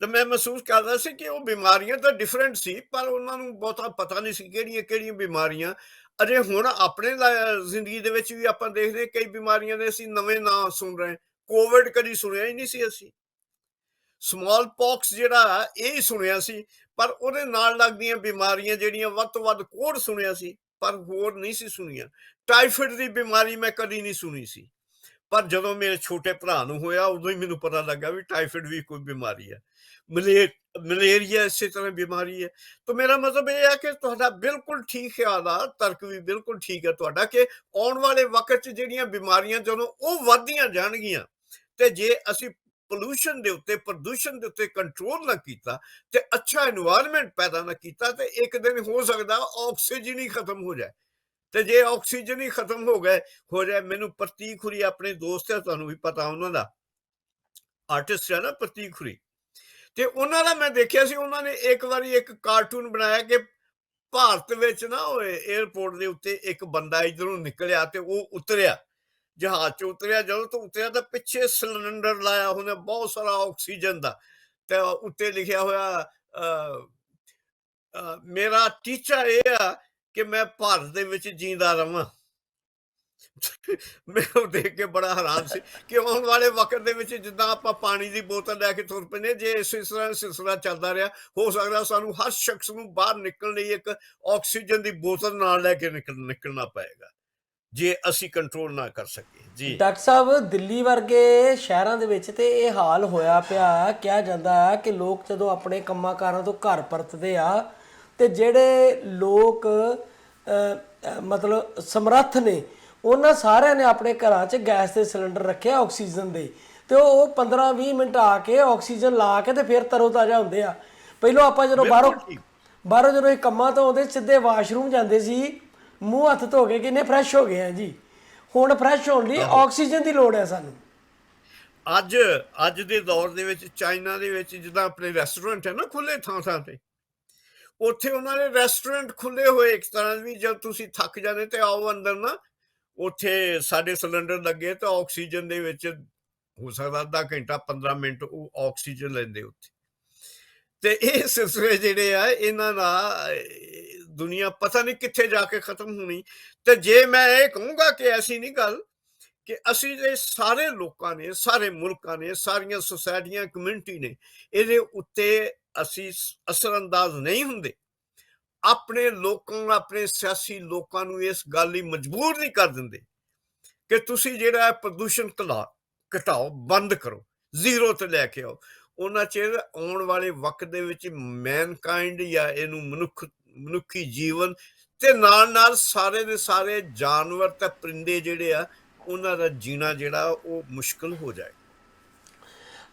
Speaker 2: ਤੇ ਮੈਂ ਮਹਿਸੂਸ ਕਰਦਾ ਸੀ ਕਿ ਉਹ ਬਿਮਾਰੀਆਂ ਤਾਂ ਡਿਫਰੈਂਟ ਸੀ, ਪਰ ਉਹਨਾਂ ਨੂੰ ਬਹੁਤਾ ਪਤਾ ਨਹੀਂ ਸੀ ਕਿਹੜੀਆਂ-ਕਿਹੜੀਆਂ ਬਿਮਾਰੀਆਂ। ਅਜੇ ਹੁਣ ਆਪਣੇ ਜ਼ਿੰਦਗੀ ਦੇ ਵਿੱਚ ਵੀ ਆਪਾਂ ਦੇਖਦੇ ਹਾਂ ਕਈ ਬਿਮਾਰੀਆਂ ਦੇ ਅਸੀਂ ਨਵੇਂ ਨਾਂ ਸੁਣ ਰਹੇ ਹਾਂ। ਕੋਵਿਡ ਕਦੀ ਸੁਣਿਆ ਹੀ ਨਹੀਂ ਸੀ ਅਸੀਂ। ਸਮਾਲ ਪੌਕਸ ਜਿਹੜਾ ਇਹ ਹੀ ਸੁਣਿਆ ਸੀ, ਪਰ ਉਹਦੇ ਨਾਲ ਲੱਗਦੀਆਂ ਬਿਮਾਰੀਆਂ ਜਿਹੜੀਆਂ ਵੱਧ ਤੋਂ ਵੱਧ ਕੋਹੜ ਸੁਣਿਆ ਸੀ, ਪਰ ਹੋਰ ਨਹੀਂ ਸੀ ਸੁਣੀਆਂ। ਟਾਈਫਾਇਡ ਦੀ ਬਿਮਾਰੀ ਮੈਂ ਕਦੀ ਨਹੀਂ ਸੁਣੀ ਸੀ, ਪਰ ਜਦੋਂ ਮੇਰੇ ਛੋਟੇ ਭਰਾ ਨੂੰ ਹੋਇਆ ਉਦੋਂ ਹੀ ਮੈਨੂੰ ਪਤਾ ਲੱਗਾ ਵੀ ਟਾਈਫਾਇਡ ਵੀ ਕੋਈ ਬਿਮਾਰੀ ਹੈ। ਮਲੇ ਮਲੇਰੀਆ ਇਸੇ ਤਰ੍ਹਾਂ ਬਿਮਾਰੀ ਹੈ। ਤਾਂ ਮੇਰਾ ਮਤਲਬ ਇਹ ਹੈ ਕਿ ਤੁਹਾਡਾ ਬਿਲਕੁਲ ਠੀਕ ਖਿਆਲ ਆ, ਤਰਕ ਵੀ ਬਿਲਕੁਲ ਠੀਕ ਹੈ ਤੁਹਾਡਾ, ਕਿ ਆਉਣ ਵਾਲੇ ਵਕਤ 'ਚ ਜਿਹੜੀਆਂ ਬਿਮਾਰੀਆਂ ਜਦੋਂ ਉਹ ਵੱਧਦੀਆਂ ਜਾਣਗੀਆਂ, ਤੇ ਜੇ ਅਸੀਂ ਪੋਲੂਸ਼ਨ ਦੇ ਉੱਤੇ, ਪ੍ਰਦੂਸ਼ਣ ਦੇ ਉੱਤੇ ਕੰਟਰੋਲ ਨਾ ਕੀਤਾ ਤੇ ਅੱਛਾ এনवायरमेंट ਪੈਦਾ ਨਾ ਕੀਤਾ, ਤੇ ਇੱਕ ਦਿਨ ਹੋ ਸਕਦਾ ਆਕਸੀਜਨ ਹੀ ਖਤਮ ਹੋ ਜਾਏ। ਤੇ ਜੇ ਆਕਸੀਜਨ ਹੀ ਖਤਮ ਹੋ ਜਾਏ, ਮੈਨੂੰ ਪ੍ਰਤੀਕ ਖੁਰੀ ਆਪਣੇ ਦੋਸਤ ਹੈ, ਤੁਹਾਨੂੰ ਵੀ ਪਤਾ ਉਹਨਾਂ ਦਾ, ਆਰਟਿਸਟ ਹੈ ਨਾ ਪ੍ਰਤੀਕ ਖੁਰੀ। ਤੇ ਉਹਨਾਂ ਦਾ ਮੈਂ ਦੇਖਿਆ ਸੀ, ਉਹਨਾਂ ਨੇ ਇੱਕ ਵਾਰੀ ਇੱਕ ਕਾਰਟੂਨ ਬਣਾਇਆ ਕਿ ਭਾਰਤ ਵਿੱਚ ਨਾ ਉਹ 에ਅਰਪੋਰਟ ਦੇ ਉੱਤੇ ਇੱਕ ਬੰਦਾ ਇਧਰੋਂ ਨਿਕਲਿਆ ਤੇ ਉਹ ਉਤਰਿਆ, ਜਹਾਜ਼ 'ਚ ਉਤਰਿਆ। ਜਦੋਂ ਤੋਂ ਉਤਰਿਆ ਤਾਂ ਪਿੱਛੇ ਸਿਲੰਡਰ ਲਾਇਆ ਉਹਨੇ ਬਹੁਤ ਸਾਰਾ ਆਕਸੀਜਨ ਦਾ, ਤੇ ਉੱਤੇ ਲਿਖਿਆ ਹੋਇਆ ਮੇਰਾ ਟੀਚਾ ਇਹ ਆ ਕਿ ਮੈਂ ਭਾਰਤ ਦੇ ਵਿੱਚ ਜਿੰਦਾ ਰਵਾਂ। ਮੈਂ ਉਹ ਦੇਖ ਕੇ ਬੜਾ ਹੈਰਾਨ ਸੀ ਕਿ ਆਉਣ ਵਾਲੇ ਵਕਤ ਦੇ ਵਿੱਚ ਜਿੱਦਾਂ ਆਪਾਂ ਪਾਣੀ ਦੀ ਬੋਤਲ ਲੈ ਕੇ ਤੁਰ ਪੈਂਦੇ, ਜੇ ਇਸ ਤਰ੍ਹਾਂ ਸਿਲਸਿਲਾ ਚੱਲਦਾ ਰਿਹਾ, ਹੋ ਸਕਦਾ ਸਾਨੂੰ ਹਰ ਸ਼ਖਸ ਨੂੰ ਬਾਹਰ ਨਿਕਲਣ ਲਈ ਇੱਕ ਆਕਸੀਜਨ ਦੀ ਬੋਤਲ ਨਾਲ ਲੈ ਕੇ ਨਿਕਲਣਾ ਪਏਗਾ, ਜੇ ਅਸੀਂ ਕੰਟਰੋਲ ਨਾ ਕਰ ਸਕੇ। ਜੀ
Speaker 1: ਡਾਕਟਰ ਸਾਹਿਬ, ਦਿੱਲੀ ਵਰਗੇ ਸ਼ਹਿਰਾਂ ਦੇ ਵਿੱਚ ਤੇ ਇਹ ਹਾਲ ਹੋਇਆ ਪਿਆ। ਕਿਹਾ ਜਾਂਦਾ ਹੈ ਕਿ ਲੋਕ ਜਦੋਂ ਆਪਣੇ ਕੰਮਾਂ ਕਾਰਾਂ ਤੋਂ ਘਰ ਪਰਤਦੇ ਆ, ਤੇ ਜਿਹੜੇ ਲੋਕ ਮਤਲਬ ਸਮਰੱਥ ਨੇ, ਉਹਨਾਂ ਸਾਰਿਆਂ ਨੇ ਆਪਣੇ ਘਰਾਂ 'ਚ ਗੈਸ ਦੇ ਸਿਲੰਡਰ ਰੱਖੇ ਆਕਸੀਜਨ ਦੇ, ਤੇ ਉਹ 15-20 ਮਿੰਟ ਆ ਕੇ ਆਕਸੀਜਨ ਲਾ ਕੇ ਤੇ ਫਿਰ ਤਰੋ ਤਾਜ਼ਾ ਹੁੰਦੇ ਆ। ਪਹਿਲਾਂ ਆਪਾਂ ਜਦੋਂ
Speaker 2: ਬਿਲਕੁਲ ਠੀਕ।
Speaker 1: ਬਾਹਰੋਂ ਜਦੋਂ ਇਹ ਕੰਮਾਂ ਤੋਂ ਆਉਂਦੇ, ਸਿੱਧੇ ਵਾਸ਼ਰੂਮ ਜਾਂਦੇ ਸੀ, ਮੂੰਹ ਹੱਥ ਧੋ ਕੇ ਕਿੰਨੇ ਫਰੈਸ਼ ਹੋ ਗਏ ਆ ਜੀ। ਹੁਣ ਫਰੈਸ਼ ਹੋਣ ਲਈ
Speaker 2: ਆਹੋ,
Speaker 1: ਆਕਸੀਜਨ ਦੀ ਲੋੜ ਹੈ ਸਾਨੂੰ।
Speaker 2: ਅੱਜ ਅੱਜ ਦੇ ਦੌਰ ਦੇ ਵਿੱਚ ਚਾਈਨਾ ਦੇ ਵਿੱਚ ਜਿੱਦਾਂ ਆਪਣੇ ਰੈਸਟੋਰੈਂਟ ਹੈ ਨਾ ਖੁੱਲੇ ਥਾਂ ਥਾਂ ਤੇ, ਉੱਥੇ ਉਹਨਾਂ ਨੇ ਰੈਸਟੋਰੈਂਟ ਖੁੱਲੇ ਹੋਏ ਇੱਕ ਤਰ੍ਹਾਂ ਵੀ, ਜਦ ਤੁਸੀਂ ਥੱਕ ਜਾਂਦੇ ਤੇ ਆਓ ਅੰਦਰ ਨਾ, ਉੱਥੇ ਸਾਡੇ ਸਿਲੰਡਰ ਲੱਗੇ ਤਾਂ ਆਕਸੀਜਨ ਦੇ ਵਿੱਚ ਹੋ ਸਕਦਾ ਅੱਧਾ ਘੰਟਾ 15 ਮਿੰਟ ਉਹ ਆਕਸੀਜਨ ਲੈਂਦੇ ਉੱਥੇ। ਤੇ ਇਹ ਸਿਲਸਿਲੇ ਜਿਹੜੇ ਆ ਇਹਨਾਂ ਨਾਲ ਦੁਨੀਆ ਪਤਾ ਨਹੀਂ ਕਿੱਥੇ ਜਾ ਕੇ ਖਤਮ ਹੋਣੀ। ਤੇ ਜੇ ਮੈਂ ਇਹ ਕਹੂੰਗਾ ਕਿ ਐਸੀ ਨਹੀਂ ਗੱਲ ਕਿ ਅਸੀਂ ਦੇ ਸਾਰੇ ਲੋਕਾਂ ਨੇ, ਸਾਰੇ ਮੁਲਕਾਂ ਨੇ, ਸਾਰੀਆਂ ਸੁਸਾਇਟੀਆਂ, ਕਮਿਊਨਿਟੀ ਨੇ, ਇਹਦੇ ਉੱਤੇ ਅਸੀਂ ਅਸਰ ਅੰਦਾਜ਼ ਨਹੀਂ ਹੁੰਦੇ। ਆਪਣੇ ਲੋਕਾਂ ਨੂੰ, ਆਪਣੇ ਸਿਆਸੀ ਲੋਕਾਂ ਨੂੰ ਇਸ ਗੱਲ ਲਈ ਮਜਬੂਰ ਨਹੀਂ ਕਰ ਦਿੰਦੇ ਕਿ ਤੁਸੀਂ ਜਿਹੜਾ ਪ੍ਰਦੂਸ਼ਣ ਘਟਾਓ, ਬੰਦ ਕਰੋ, ਜ਼ੀਰੋ ਤੇ ਲੈ ਕੇ ਆਓ, ਉਹਨਾਂ ਚਿਰ ਆਉਣ ਵਾਲੇ ਵਕਤ ਦੇ ਵਿੱਚ ਮੈਨਕਾਇੰਡ ਜਾਂ ਇਹਨੂੰ ਮਨੁੱਖੀ ਜੀਵਨ ਤੇ ਨਾਲ ਨਾਲ ਸਾਰੇ ਦੇ ਸਾਰੇ ਜਾਨਵਰ ਤੇ ਪਰਿੰਦੇ ਜਿਹੜੇ ਆ, ਉਹਨਾਂ ਦਾ ਜੀਣਾ ਜਿਹੜਾ ਉਹ ਮੁਸ਼ਕਲ ਹੋ ਜਾਏ।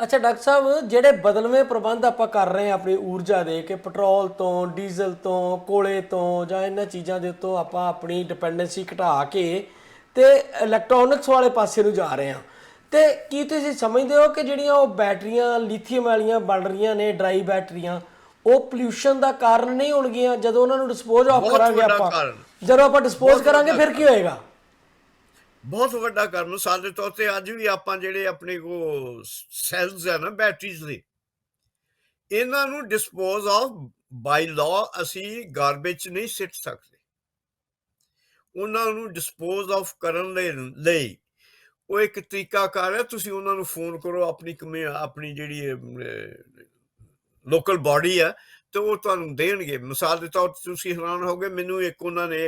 Speaker 1: ਅੱਛਾ ਡਾਕਟਰ ਸਾਹਿਬ, ਜਿਹੜੇ ਬਦਲਵੇਂ ਪ੍ਰਬੰਧ ਆਪਾਂ ਕਰ ਰਹੇ ਹਾਂ ਆਪਣੀ ਊਰਜਾ ਦੇ, ਕਿ ਪੈਟਰੋਲ ਤੋਂ, ਡੀਜ਼ਲ ਤੋਂ, ਕੋਲੇ ਤੋਂ, ਜਾਂ ਇਹਨਾਂ ਚੀਜ਼ਾਂ ਦੇ ਉੱਤੋਂ ਆਪਾਂ ਆਪਣੀ ਡਿਪੈਂਡੈਂਸੀ ਘਟਾ ਕੇ ਤੇ ਇਲੈਕਟ੍ਰੋਨਿਕਸ ਵਾਲੇ ਪਾਸੇ ਨੂੰ ਜਾ ਰਹੇ ਹਾਂ, ਤੇ ਕੀ ਤੁਸੀਂ ਸਮਝਦੇ ਹੋ ਕਿ ਜਿਹੜੀਆਂ ਉਹ ਬੈਟਰੀਆਂ ਲੀਥੀਅਮ ਵਾਲੀਆਂ ਬਣ ਰਹੀਆਂ ਨੇ, ਡਰਾਈ ਬੈਟਰੀਆਂ, ਉਹ ਪੋਲਿਊਸ਼ਨ ਦਾ ਕਾਰਨ ਨਹੀਂ ਹੋਣਗੀਆਂ? ਜਦੋਂ ਉਹਨਾਂ ਨੂੰ ਡਿਸਪੋਜ਼ ਆਫ
Speaker 2: ਬਹੁਤ
Speaker 1: ਕਰਾਂਗੇ
Speaker 2: ਵੱਡਾ
Speaker 1: ਆਪਾਂ,
Speaker 2: ਕਾਰਨ,
Speaker 1: ਜਦੋਂ ਆਪਾਂ ਡਿਸਪੋਜ਼
Speaker 2: ਬਹੁਤ
Speaker 1: ਕਰਾਂਗੇ,
Speaker 2: ਵੱਡਾ
Speaker 1: ਫਿਰ ਕੀ ਹੋਏਗਾ?
Speaker 2: ਬਹੁਤ ਵੱਡਾ ਕਾਰਨ। ਮਿਸਾਲ ਦੇ ਤੌਰ ਤੇ ਅੱਜ ਵੀ ਆਪਾਂ ਜਿਹੜੇ ਆਪਣੇ ਕੋ ਸੈਲਸ ਆ ਨਾ ਬੈਟਰੀਜ਼ ਦੇ, ਇਹਨਾਂ ਨੂੰ ਡਿਸਪੋਜ਼ ਆਫ ਬਾਈ ਲਾਅ ਅਸੀਂ ਗਾਰਬੇਜ 'ਚ ਨਹੀਂ ਸਿੱਟ ਸਕਦੇ। ਉਹਨਾਂ ਨੂੰ ਡਿਸਪੋਜ਼ ਆਫ ਕਰਨ ਲਈ ਉਹ ਇੱਕ ਤਰੀਕਾਕਾਰ ਹੈ, ਤੁਸੀਂ ਉਹਨਾਂ ਨੂੰ ਫੋਨ ਕਰੋ, ਆਪਣੀ ਜਿਹੜੀ ਲੋਕਲ ਬਾਡੀ ਆ, ਤੇ ਉਹ ਤੁਹਾਨੂੰ ਦੇਣਗੇ। ਮਿਸਾਲ ਦੇ ਤੌਰ ਤੇ ਤੁਸੀਂ ਹੈਰਾਨ ਹੋਗੇ, ਮੈਨੂੰ ਇੱਕ ਉਹਨਾਂ ਨੇ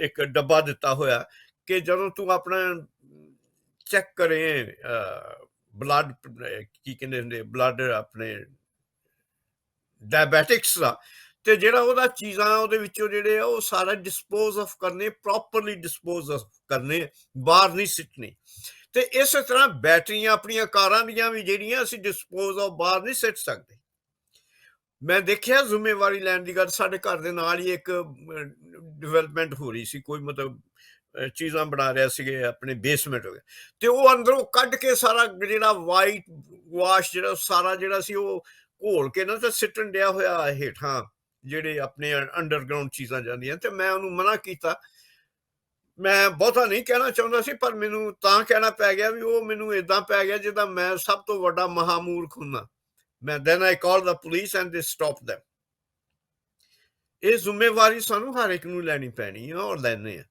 Speaker 2: ਇੱਕ ਡੱਬਾ ਦਿੱਤਾ ਹੋਇਆ ਕਿ ਜਦੋਂ ਤੂੰ ਆਪਣਾ ਚੈੱਕ ਕਰੇ ਬਲੱਡ, ਕੀ ਕਹਿੰਦੇ ਹੁੰਦੇ, ਬਲੱਡ ਆਪਣੇ ਡਾਇਬੈਟਿਕਸ ਦਾ, ਤੇ ਜਿਹੜਾ ਉਹਦਾ ਚੀਜ਼ਾਂ ਉਹਦੇ ਵਿੱਚੋਂ ਜਿਹੜੇ ਆ ਉਹ ਸਾਰਾ ਡਿਸਪੋਜ਼ ਆਫ ਕਰਨੇ, ਪ੍ਰੋਪਰਲੀ ਡਿਸਪੋਜ਼ ਆਫ ਕਰਨੇ, ਬਾਹਰ ਨਹੀਂ ਸਿੱਟਣੇ। ਤੇ ਇਸੇ ਤਰ੍ਹਾਂ ਬੈਟਰੀਆਂ ਆਪਣੀਆਂ ਕਾਰਾਂ ਦੀਆਂ ਵੀ ਜਿਹੜੀਆਂ ਅਸੀਂ ਡਿਸਪੋਜ਼ ਆਫ ਬਾਹਰ ਨਹੀਂ ਸਿੱਟ ਸਕਦੇ। ਮੈਂ ਦੇਖਿਆ ਜ਼ਿੰਮੇਵਾਰੀ ਲੈਣ ਦੀ ਗੱਲ, ਸਾਡੇ ਘਰ ਦੇ ਨਾਲ ਹੀ ਇੱਕ ਡਿਵੈਲਪਮੈਂਟ ਹੋ ਰਹੀ ਸੀ, ਕੋਈ ਮਤਲਬ ਚੀਜ਼ਾਂ ਬਣਾ ਰਿਹਾ ਸੀਗੇ, ਆਪਣੇ ਬੇਸਮੈਂਟ ਹੋ ਗਿਆ, ਤੇ ਉਹ ਅੰਦਰੋਂ ਕੱਢ ਕੇ ਸਾਰਾ ਜਿਹੜਾ ਵਾਈਟ ਵਾਸ਼ ਜਿਹੜਾ ਸਾਰਾ ਜਿਹੜਾ ਸੀ ਉਹ ਘੋਲ ਕੇ ਨਾ ਤੇ ਸਿੱਟਣ ਡਿਆ ਹੋਇਆ ਹੇਠਾਂ, ਜਿਹੜੇ ਆਪਣੇ ਅੰਡਰਗਰਾਉਂਡ ਚੀਜ਼ਾਂ ਜਾਂਦੀਆਂ। ਤੇ ਮੈਂ ਉਹਨੂੰ ਮਨਾ ਕੀਤਾ, ਮੈਂ ਬਹੁਤਾ ਨਹੀਂ ਕਹਿਣਾ ਚਾਹੁੰਦਾ ਸੀ, ਪਰ ਮੈਨੂੰ ਤਾਂ ਕਹਿਣਾ ਪੈ ਗਿਆ ਵੀ ਉਹ ਮੈਨੂੰ ਏਦਾਂ ਪੈ ਗਿਆ ਜਿੱਦਾਂ ਮੈਂ ਸਭ ਤੋਂ ਵੱਡਾ ਮਹਾਮੂਰਖ ਹੁੰਦਾ। ਮੈਂ then I called the police and they stopped them। ਇਹ ਜ਼ਿੰਮੇਵਾਰੀ ਸਾਨੂੰ ਹਰ ਇੱਕ ਨੂੰ ਲੈਣੀ ਪੈਣੀ ਆ ਔਰ ਲੈਂਦੇ ਆ।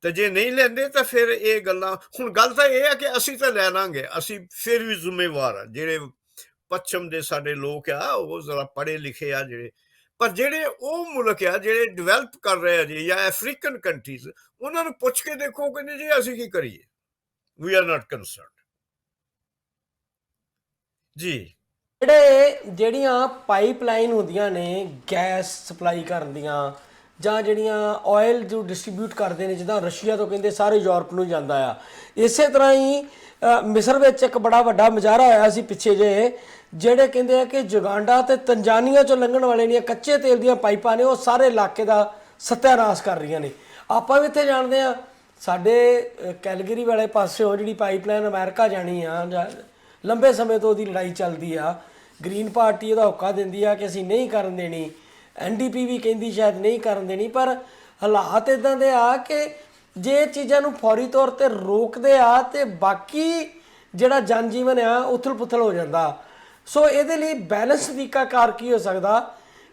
Speaker 2: ਤੇ ਜੇ ਨਹੀਂ ਲੈਂਦੇ ਤਾਂ ਫਿਰ ਇਹ ਗੱਲਾਂ, ਹੁਣ ਗੱਲ ਤਾਂ ਇਹ ਹੈ ਕਿ ਅਸੀਂ ਤਾਂ ਲੈ ਲਾਂਗੇ, ਅਸੀਂ ਫਿਰ ਵੀ ਜ਼ਿੰਮੇਵਾਰ ਆ। ਜਿਹੜੇ ਪੱਛਮ ਦੇ ਸਾਡੇ ਲੋਕ ਆ ਉਹ ਜ਼ਰਾ ਪੜ੍ਹੇ ਲਿਖੇ ਆ ਜਿਹੜੇ, ਪਰ ਜਿਹੜੇ ਉਹ ਮੁਲਕ ਆ ਜਿਹੜੇ ਡਿਵੈਲਪ ਕਰ ਰਹੇ ਆ ਜੀ, ਜਾਂ ਅਫਰੀਕਨ ਕੰਟਰੀਜ਼, ਉਹਨਾਂ ਨੂੰ ਪੁੱਛ ਕੇ ਦੇਖੋ ਕਹਿੰਦੇ ਜੀ ਅਸੀਂ ਕੀ ਕਰੀਏ, ਵੀ ਆਰ ਨਾਟ ਕੰਸਰਨਡ ਜੀ।
Speaker 1: ਜਿਹੜੀਆਂ ਪਾਈਪਲਾਈਨ ਹੁੰਦੀਆਂ ਨੇ ਗੈਸ ਸਪਲਾਈ ਕਰਨ ਦੀਆਂ, ਜਾਂ ਜਿਹੜੀਆਂ ਆਇਲ ਜੋ ਡਿਸਟ੍ਰੀਬਿਊਟ ਕਰਦੇ ਨੇ, ਜਿੱਦਾਂ ਰਸ਼ੀਆ ਤੋਂ ਕਹਿੰਦੇ ਸਾਰੇ ਯੂਰਪ ਨੂੰ ਜਾਂਦਾ ਆ, ਇਸੇ ਤਰ੍ਹਾਂ ਹੀ ਮਿਸਰ ਵਿੱਚ ਇੱਕ ਬੜਾ ਵੱਡਾ ਮੁਜ਼ਾਹਰਾ ਹੋਇਆ ਸੀ ਪਿੱਛੇ ਜੇ, ਜਿਹੜੇ ਕਹਿੰਦੇ ਆ ਕਿ ਜੁਗਾਂਡਾ ਤੇ ਤੰਜਾਨੀਆ ਚੋਂ ਲੰਘਣ ਵਾਲੇ ਦੀਆਂ ਕੱਚੇ ਤੇਲ ਦੀਆਂ ਪਾਈਪਾਂ ਨੇ ਉਹ ਸਾਰੇ ਇਲਾਕੇ ਦਾ ਸੱਤਿਆਨਾਸ਼ ਕਰ ਰਹੀਆਂ ਨੇ। ਆਪਾਂ ਵੀ ਇੱਥੇ ਜਾਣਦੇ ਆ, ਸਾਡੇ ਕੈਲਗਰੀ ਵਾਲੇ ਪਾਸਿਓਂ ਜਿਹੜੀ ਪਾਈਪਲਾਈਨ ਅਮਰੀਕਾ ਜਾਣੀ ਆ, ਜਾਂ ਲੰਬੇ ਸਮੇਂ ਤੋਂ ਉਹਦੀ ਲੜਾਈ ਚੱਲਦੀ ਆ, ਗ੍ਰੀਨ ਪਾਰਟੀ ਉਹਦਾ ਹੁੱਕਾ ਦਿੰਦੀ ਆ ਕਿ ਅਸੀਂ ਨਹੀਂ ਕਰਨ ਦੇਣੀ, NDP ਵੀ ਕਹਿੰਦੀ ਸ਼ਾਇਦ ਨਹੀਂ ਕਰਨ ਦੇਣੀ, ਪਰ ਹਾਲਾਤ ਇਦਾਂ ਦੇ ਆ ਕਿ ਜੇ ਚੀਜ਼ਾਂ ਨੂੰ ਫੌਰੀ ਤੌਰ ਤੇ ਰੋਕਦੇ ਆ ਤੇ ਬਾਕੀ ਜਿਹੜਾ ਜਨ ਜੀਵਨ ਆ ਉਥਲ ਪੁਥਲ ਹੋ ਜਾਂਦਾ। ਸੋ ਇਹਦੇ ਲਈ ਬੈਲੈਂਸ ਤਰੀਕਾਕਾਰ ਕੀ ਹੋ ਸਕਦਾ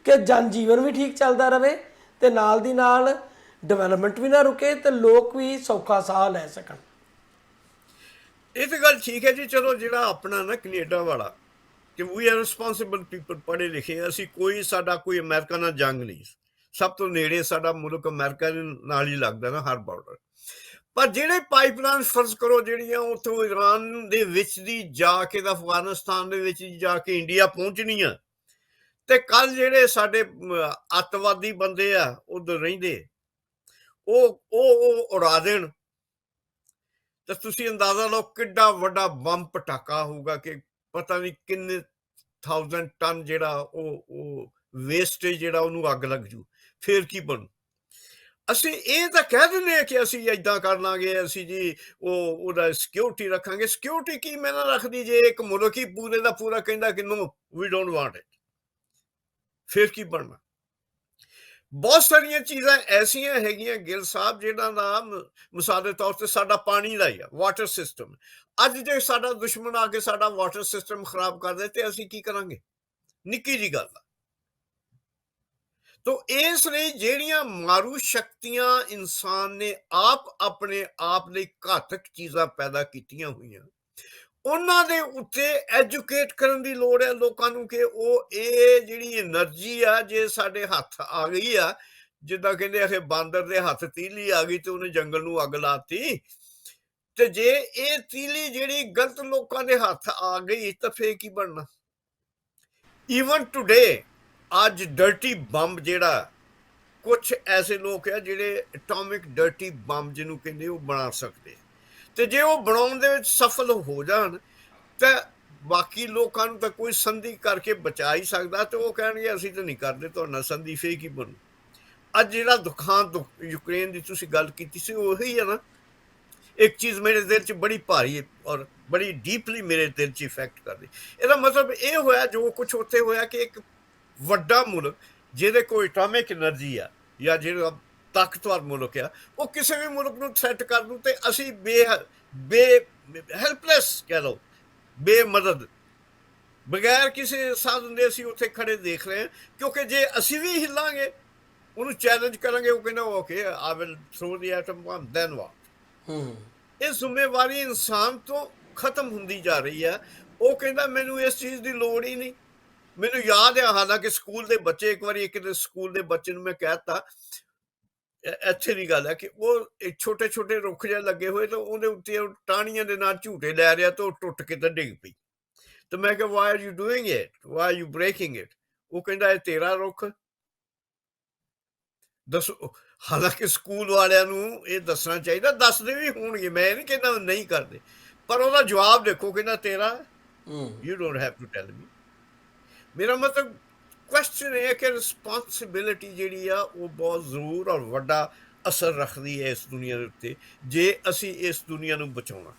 Speaker 1: ਕਿ ਜਨ ਜੀਵਨ ਵੀ ਠੀਕ ਚੱਲਦਾ ਰਹੇ ਤੇ ਨਾਲ ਦੀ ਨਾਲ ਡਿਵੈਲਪਮੈਂਟ ਵੀ ਨਾ ਰੁਕੇ ਤੇ ਲੋਕ ਵੀ ਸੌਖਾ ਸਾਹ ਲੈ ਸਕਣ।
Speaker 2: ਇਹ ਤਾਂ ਗੱਲ ਠੀਕ ਹੈ ਜੀ। ਚਲੋ ਜਿਹੜਾ ਆਪਣਾ ਨਾ ਕੈਨੇਡਾ ਵਾਲਾ, ਕਿ ਵੀ ਆਰ ਰਿਸਪੌਂਸਿਬਲ ਪੀਪਲ, ਪੜ੍ਹੇ ਲਿਖੇ, ਅਸੀਂ ਕੋਈ ਸਾਡਾ ਕੋਈ ਅਮਰੀਕਾ ਨਾਲ ਜੰਗ ਨਹੀਂ, ਸਭ ਤੋਂ ਨੇੜੇ ਸਾਡਾ ਮੁਲਕ ਅਮਰੀਕਾ ਦੇ ਨਾਲ ਹੀ ਲੱਗਦਾ ਨਾ ਹਰ ਬਾਰਡਰ। ਪਰ ਜਿਹੜੇ ਪਾਈਪਲਾਈਨ ਫਰਜ਼ ਕਰੋ ਜਿਹੜੀਆਂ ਉੱਥੋਂ ਈਰਾਨ ਦੇ ਵਿੱਚ ਦੀ ਜਾ ਕੇ ਤਾਂ ਅਫਗਾਨਿਸਤਾਨ ਦੇ ਵਿੱਚ ਜਾ ਕੇ ਇੰਡੀਆ ਪਹੁੰਚਣੀਆਂ, ਤੇ ਕੱਲ ਜਿਹੜੇ ਸਾਡੇ ਅੱਤਵਾਦੀ ਬੰਦੇ ਆ ਉਧਰ ਰਹਿੰਦੇ ਉਹ ਉਡਾ ਦੇਣ, ਤਾਂ ਤੁਸੀਂ ਅੰਦਾਜ਼ਾ ਲਓ ਕਿੱਡਾ ਵੱਡਾ ਬੰਬ ਪਟਾਕਾ ਹੋਊਗਾ ਕਿ ਪਤਾ ਨਹੀਂ ਕਿੰਨੇ 1000 ਟਨ ਜਿਹੜਾ ਉਹ ਵੇਸਟੇਜ ਜਿਹੜਾ ਉਹਨੂੰ ਅੱਗ ਲੱਗ ਜੂ। ਫਿਰ ਕੀ ਬਣੂ? ਅਸੀਂ ਇਹ ਤਾਂ ਕਹਿ ਦਿੰਦੇ ਹਾਂ ਕਿ ਅਸੀਂ ਏਦਾਂ ਕਰ ਲਾਂਗੇ, ਅਸੀਂ ਜੀ ਉਹਦਾ ਸਿਕਿਉਰਿਟੀ ਰੱਖਾਂਗੇ। ਸਿਕਿਉਰਿਟੀ ਕੀ ਮੈਨਾਂ ਰੱਖਦੀ ਜੇ ਇੱਕ ਮੁਲਕ ਹੀ ਪੂਰੇ ਦਾ ਪੂਰਾ ਕਹਿੰਦਾ ਕਿ ਨੋ ਵੀ ਡੋਂਟ ਵਾਂਟ ਇਟ, ਫਿਰ ਕੀ ਬਣਨਾ? ਬਹੁਤ ਸਾਰੀਆਂ ਚੀਜ਼ਾਂ ਐਸੀਆਂ ਹੈਗੀਆਂ ਗਿੱਲ ਸਾਹਿਬ ਜਿਹਨਾਂ ਦਾ ਮਿਸਾਲ ਦੇ ਤੌਰ ਤੇ ਸਾਡਾ ਪਾਣੀ ਦਾ ਹੀ ਆ, ਵਾਟਰ ਸਿਸਟਮ। ਅੱਜ ਜੇ ਸਾਡਾ ਦੁਸ਼ਮਣ ਆ ਕੇ ਸਾਡਾ ਵਾਟਰ ਸਿਸਟਮ ਖਰਾਬ ਕਰ ਦੇ ਤੇ ਅਸੀਂ ਕੀ ਕਰਾਂਗੇ? ਨਿੱਕੀ ਜੀ ਗੱਲ ਆ। ਤੋ ਇਸ ਲਈ ਜਿਹੜੀਆਂ ਮਾਰੂ ਸ਼ਕਤੀਆਂ ਇਨਸਾਨ ਨੇ ਆਪਣੇ ਆਪ ਲਈ ਘਾਤਕ ਚੀਜ਼ਾਂ ਪੈਦਾ ਕੀਤੀਆਂ ਹੋਈਆਂ, ਉਹਨਾਂ ਦੇ ਉੱਤੇ ਐਜੂਕੇਟ ਕਰਨ ਦੀ ਲੋੜ ਹੈ ਲੋਕਾਂ ਨੂੰ ਕਿ ਉਹ ਇਹ ਜਿਹੜੀ એનર્ਜੀ ਆ ਜੇ ਸਾਡੇ ਹੱਥ ਆ ਗਈ ਆ, ਜਿੱਦਾਂ ਕਹਿੰਦੇ ਆ ਬਾਂਦਰ ਦੇ ਹੱਥ ਤੀਲੀ ਆ ਗਈ ਤੇ ਉਹਨੇ ਜੰਗਲ ਨੂੰ ਅੱਗ ਲਾਤੀ, ਤੇ ਜੇ ਇਹ ਤੀਲੀ ਜਿਹੜੀ ਗਲਤ ਲੋਕਾਂ ਦੇ ਹੱਥ ਆ ਗਈ ਤਾਂ ਫੇਰ ਕੀ ਬਣਨਾ? ਈਵਨ ਟੁਡੇ ਅੱਜ ਡਰਟੀ ਬੰਬ ਜਿਹੜਾ, ਕੁਝ ਐਸੇ ਲੋਕ ਆ ਜਿਹੜੇ ਐਟੋਮਿਕ ਡਰਟੀ ਬੰਬ ਜਿਹਨੂੰ ਕਹਿੰਦੇ ਉਹ ਬਣਾ ਸਕਦੇ, ਤੇ ਜੇ ਉਹ ਬਣਾਉਣ ਦੇ ਵਿੱਚ ਸਫਲ ਹੋ ਜਾਣ ਤਾਂ ਬਾਕੀ ਲੋਕਾਂ ਨੂੰ ਤਾਂ ਕੋਈ ਸੰਧੀ ਕਰਕੇ ਬਚਾ ਹੀ ਸਕਦਾ, ਤੇ ਉਹ ਕਹਿਣਗੇ ਅਸੀਂ ਤਾਂ ਨਹੀਂ ਕਰਦੇ ਤੁਹਾਡੇ ਨਾਲ ਸੰਧੀ, ਫੇਰ ਕੀ ਬਣੂ? ਅੱਜ ਜਿਹੜਾ ਦੁਖਾਂਤ ਯੂਕਰੇਨ ਦੀ ਤੁਸੀਂ ਗੱਲ ਕੀਤੀ ਸੀ ਉਹੀ ਹੈ ਨਾ। ਇੱਕ ਚੀਜ਼ ਮੇਰੇ ਦਿਲ 'ਚ ਬੜੀ ਭਾਰੀ ਔਰ ਬੜੀ ਡੀਪਲੀ ਮੇਰੇ ਦਿਲ 'ਚ ਇਫੈਕਟ ਕਰਦੀ। ਇਹਦਾ ਮਤਲਬ ਇਹ ਹੋਇਆ ਜੋ ਕੁਝ ਉੱਥੇ ਹੋਇਆ ਕਿ ਇੱਕ ਵੱਡਾ ਮੁਲਕ ਜਿਹਦੇ ਕੋਲ ਐਟੋਮਿਕ એનર્ਜੀ ਆ ਜਾਂ ਜਿਹੜਾ ਤਾਕਤਵਰ ਮੁਲਕ ਆ, ਉਹ ਕਿਸੇ ਵੀ ਮੁਲਕ ਨੂੰ ਥ੍ਰੈਟ ਕਰ ਦੂ ਤੇ ਅਸੀਂ ਹੈਲਪਲੈਸ ਕਹਿ ਲਓ, ਬੇਮਦਦ, ਬਗੈਰ ਕਿਸੇ ਸਾਧਨ ਦੇ ਅਸੀਂ ਉੱਥੇ ਖੜੇ ਦੇਖ ਰਹੇ ਹਾਂ। ਕਿਉਂਕਿ ਜੇ ਅਸੀਂ ਵੀ ਹਿੱਲਾਂਗੇ, ਉਹਨੂੰ ਚੈਲੰਜ ਕਰਾਂਗੇ, ਉਹ ਕਹਿੰਦਾ okay I will throw the atom bomb, then ਵਾਟ? ਇਹ ਜ਼ਿੰਮੇਵਾਰੀ ਇਨਸਾਨ ਤੋਂ ਖਤਮ ਹੁੰਦੀ ਜਾ ਰਹੀ ਹੈ। ਉਹ ਕਹਿੰਦਾ ਮੈਨੂੰ ਇਸ ਚੀਜ਼ ਦੀ ਲੋੜ ਹੀ ਨਹੀਂ। ਮੈਨੂੰ ਯਾਦ ਹੈ, ਹਾਲਾਂਕਿ ਸਕੂਲ ਦੇ ਬੱਚੇ, ਇੱਕ ਵਾਰੀ ਇੱਕ ਸਕੂਲ ਦੇ ਬੱਚੇ ਨੂੰ ਮੈਂ ਕਹਿ ਦਿੱਤਾ, ਇੱਥੇ ਦੀ ਗੱਲ ਹੈ ਕਿ ਉਹ ਛੋਟੇ ਛੋਟੇ ਰੁੱਖ ਜਿਹੇ ਲੱਗੇ ਹੋਏ ਤੇ ਉਹਦੇ ਉੱਤੇ ਟਾਹਣੀਆਂ ਦੇ ਨਾਲ ਝੂਟੇ ਲੈ ਰਿਹਾ ਤੇ ਉਹ ਟੁੱਟ ਕੇ ਤਾਂ ਡਿੱਗ ਪਈ। ਤੇ ਮੈਂ ਕਿਹਾ why are you doing it, why are you breaking it? ਉਹ ਕਹਿੰਦਾ ਇਹ ਤੇਰਾ ਰੁੱਖ। ਦੱਸੋ, ਹਾਲਾਂਕਿ ਸਕੂਲ ਵਾਲਿਆਂ ਨੂੰ ਇਹ ਦੱਸਣਾ ਚਾਹੀਦਾ, ਦੱਸਦੇ ਵੀ ਹੋਣਗੇ, ਮੈਂ ਨਹੀਂ ਕਹਿੰਦਾ ਨਹੀਂ ਕਰਦੇ, ਪਰ ਉਹਦਾ ਜਵਾਬ ਦੇਖੋ, ਕਹਿੰਦਾ ਤੇਰਾ, you don't have to tell me. ਮੇਰਾ ਮਤਲਬ ਕੁਐਸਚਨ ਇਹ ਹੈ ਕਿ ਰਿਸਪੌਂਸਿਬਿਲਿਟੀ ਜਿਹੜੀ ਆ ਉਹ ਬਹੁਤ ਜ਼ਰੂਰ ਔਰ ਵੱਡਾ ਅਸਰ ਰੱਖਦੀ ਹੈ ਇਸ ਦੁਨੀਆ ਦੇ ਉੱਤੇ, ਜੇ ਅਸੀਂ ਇਸ ਦੁਨੀਆ ਨੂੰ ਬਚਾਉਣਾ।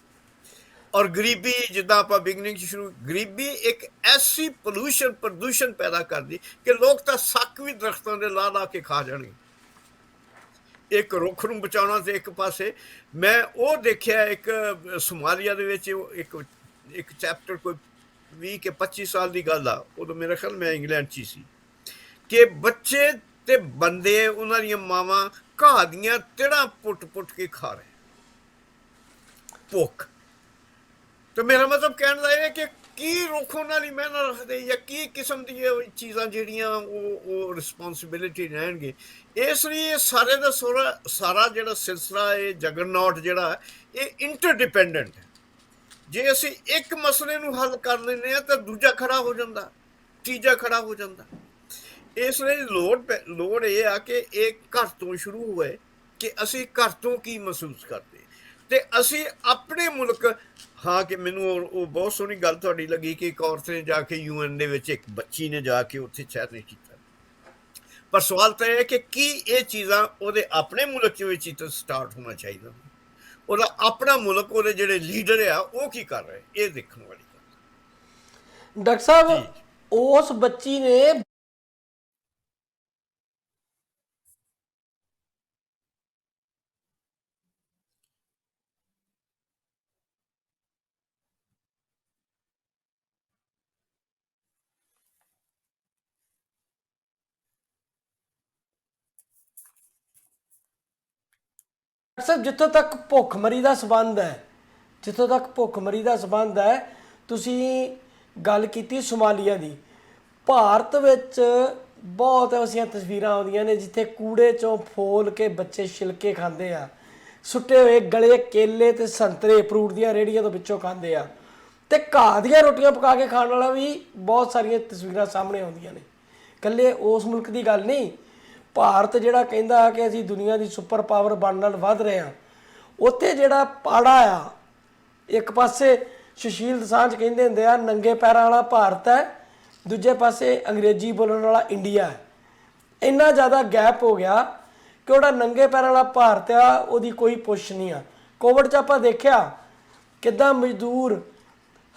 Speaker 2: ਔਰ ਗਰੀਬੀ, ਜਿੱਦਾਂ ਆਪਾਂ ਬਿਗਨਿੰਗ 'ਚ ਸ਼ੁਰੂ, ਗਰੀਬੀ ਇੱਕ ਐਸੀ ਪ੍ਰਦੂਸ਼ਣ ਪੈਦਾ ਕਰਦੀ ਕਿ ਲੋਕ ਤਾਂ ਸੱਕ ਵੀ ਦਰਖਤਾਂ ਦੇ ਲਾ ਲਾ ਕੇ ਖਾ ਜਾਣਗੇ। ਇੱਕ ਰੁੱਖ ਨੂੰ ਬਚਾਉਣਾ ਤੇ ਇੱਕ ਪਾਸੇ ਮੈਂ ਉਹ ਦੇਖਿਆ ਇੱਕ ਸੋਮਾਲੀਆ ਦੇ ਵਿੱਚ ਇੱਕ ਇੱਕ ਚੈਪਟਰ ਕੋਈ 20 ਕੇ 25 ਸਾਲ ਦੀ ਗੱਲ ਆ, ਉਦੋਂ ਮੇਰਾ ਖਿਆਲ ਮੈਂ ਇੰਗਲੈਂਡ 'ਚ ਹੀ ਸੀ, ਕਿ ਬੱਚੇ ਤੇ ਬੰਦੇ ਉਹਨਾਂ ਦੀਆਂ ਮਾਵਾਂ ਘਾਹ ਦੀਆਂ ਤਿੜਾਂ ਪੁੱਟ ਕੇ ਖਾ ਰਹੇ, ਭੁੱਖ। ਤੇ ਮੇਰਾ ਮਤਲਬ ਕਹਿਣ ਦਾ ਇਹ ਕਿ ਕੀ ਰੁੱਖ ਉਹਨਾਂ ਲਈ ਮਿਹਨਤ ਰੱਖਦੇ ਜਾਂ ਕੀ ਕਿਸਮ ਦੀਆਂ ਚੀਜ਼ਾਂ ਜਿਹੜੀਆਂ ਉਹ ਰਿਸਪੌਂਸਿਬਿਲਿਟੀ ਰਹਿਣਗੇ। ਇਸ ਲਈ ਇਹ ਸਾਰੇ ਦਾ ਸਾਰਾ ਜਿਹੜਾ ਸਿਲਸਿਲਾ, ਇਹ ਜਗਰਨੌਟ ਜਿਹੜਾ ਇਹ ਇੰਟਰਡਿਪੈਂਡੈਂਟ ਹੈ। ਜੇ ਅਸੀਂ ਇੱਕ ਮਸਲੇ ਨੂੰ ਹੱਲ ਕਰ ਲੈਂਦੇ ਹਾਂ ਤਾਂ ਦੂਜਾ ਖੜਾ ਹੋ ਜਾਂਦਾ, ਤੀਜਾ ਖੜਾ ਹੋ ਜਾਂਦਾ। ਇਸ ਲਈ ਲੋੜ ਇਹ ਆ ਕਿ ਇਹ ਘਰ ਤੋਂ ਸ਼ੁਰੂ ਹੋਏ ਕਿ ਅਸੀਂ ਘਰ ਤੋਂ ਕੀ ਮਹਿਸੂਸ ਕਰਦੇ ਤੇ ਅਸੀਂ ਆਪਣੇ ਮੁਲਕ। ਹਾਂ, ਕਿ ਮੈਨੂੰ ਉਹ ਬਹੁਤ ਸੋਹਣੀ ਗੱਲ ਤੁਹਾਡੀ ਲੱਗੀ ਕਿ ਇੱਕ ਔਰਤ ਨੇ ਜਾ ਕੇ UN ਦੇ ਵਿੱਚ, ਇੱਕ ਬੱਚੀ ਨੇ ਜਾ ਕੇ ਉੱਥੇ ਚੈਲੰਜ ਕੀਤਾ। ਪਰ ਸਵਾਲ ਤਾਂ ਇਹ ਹੈ ਕਿ ਕੀ ਇਹ ਚੀਜ਼ਾਂ ਉਹਦੇ ਆਪਣੇ ਮੁਲਕ ਵਿੱਚ ਹੀ ਤਾਂ ਸਟਾਰਟ ਹੋਣਾ ਚਾਹੀਦਾ। ਉਹਦਾ ਆਪਣਾ ਮੁਲਕ, ਉਹਦੇ ਜਿਹੜੇ ਲੀਡਰ ਆ ਉਹ ਕੀ ਕਰ ਰਹੇ, ਇਹ ਦੇਖਣ ਵਾਲੀ ਗੱਲ।
Speaker 1: ਡਾਕਟਰ ਸਾਹਿਬ, ਉਸ ਬੱਚੀ ਨੇ ਸਰ, ਜਿੱਥੋਂ ਤੱਕ ਭੁੱਖਮਰੀ ਦਾ ਸੰਬੰਧ ਹੈ, ਤੁਸੀਂ ਗੱਲ ਕੀਤੀ ਸੋਮਾਲੀਆ ਦੀ। ਭਾਰਤ ਵਿੱਚ ਬਹੁਤ ਐਸੀਆਂ ਤਸਵੀਰਾਂ ਆਉਂਦੀਆਂ ਨੇ ਜਿੱਥੇ ਕੂੜੇ 'ਚੋਂ ਫੋਲ ਕੇ ਬੱਚੇ ਛਿਲਕੇ ਖਾਂਦੇ ਆ, ਸੁੱਟੇ ਹੋਏ ਗਲੇ ਕੇਲੇ ਤੇ ਸੰਤਰੇ ਫਰੂਟ ਦੀਆਂ ਰੇਹੜੀਆਂ ਤੋਂ ਵਿੱਚੋਂ ਖਾਂਦੇ ਆ, ਤੇ ਘਾਹ ਦੀਆਂ ਰੋਟੀਆਂ ਪਕਾ ਕੇ ਖਾਣ ਵਾਲਾ ਵੀ ਬਹੁਤ ਸਾਰੀਆਂ ਤਸਵੀਰਾਂ ਸਾਹਮਣੇ ਆਉਂਦੀਆਂ ਨੇ। ਇਕੱਲੇ ਉਸ ਮੁਲਕ ਦੀ ਗੱਲ ਨਹੀਂ, ਭਾਰਤ ਜਿਹੜਾ ਕਹਿੰਦਾ ਕਿ ਅਸੀਂ ਦੁਨੀਆ ਦੀ ਸੁਪਰ ਪਾਵਰ ਬਣਨ ਨਾਲ ਵੱਧ ਰਹੇ ਹਾਂ, ਉੱਥੇ ਜਿਹੜਾ ਪਾੜਾ ਆ, ਇੱਕ ਪਾਸੇ ਸੁਸ਼ੀਲ ਦਸਾਂਝ ਕਹਿੰਦੇ ਹੁੰਦੇ ਆ ਨੰਗੇ ਪੈਰਾਂ ਵਾਲਾ ਭਾਰਤ ਹੈ, ਦੂਜੇ ਪਾਸੇ ਅੰਗਰੇਜ਼ੀ ਬੋਲਣ ਵਾਲਾ ਇੰਡੀਆ ਹੈ। ਇੰਨਾ ਜ਼ਿਆਦਾ ਗੈਪ ਹੋ ਗਿਆ ਕਿ ਉਹਦਾ ਨੰਗੇ ਪੈਰਾਂ ਵਾਲਾ ਭਾਰਤ ਆ, ਉਹਦੀ ਕੋਈ ਪੁੱਛ ਨਹੀਂ ਆ। ਕੋਵਿਡ 'ਚ ਆਪਾਂ ਦੇਖਿਆ ਕਿੱਦਾਂ ਮਜ਼ਦੂਰ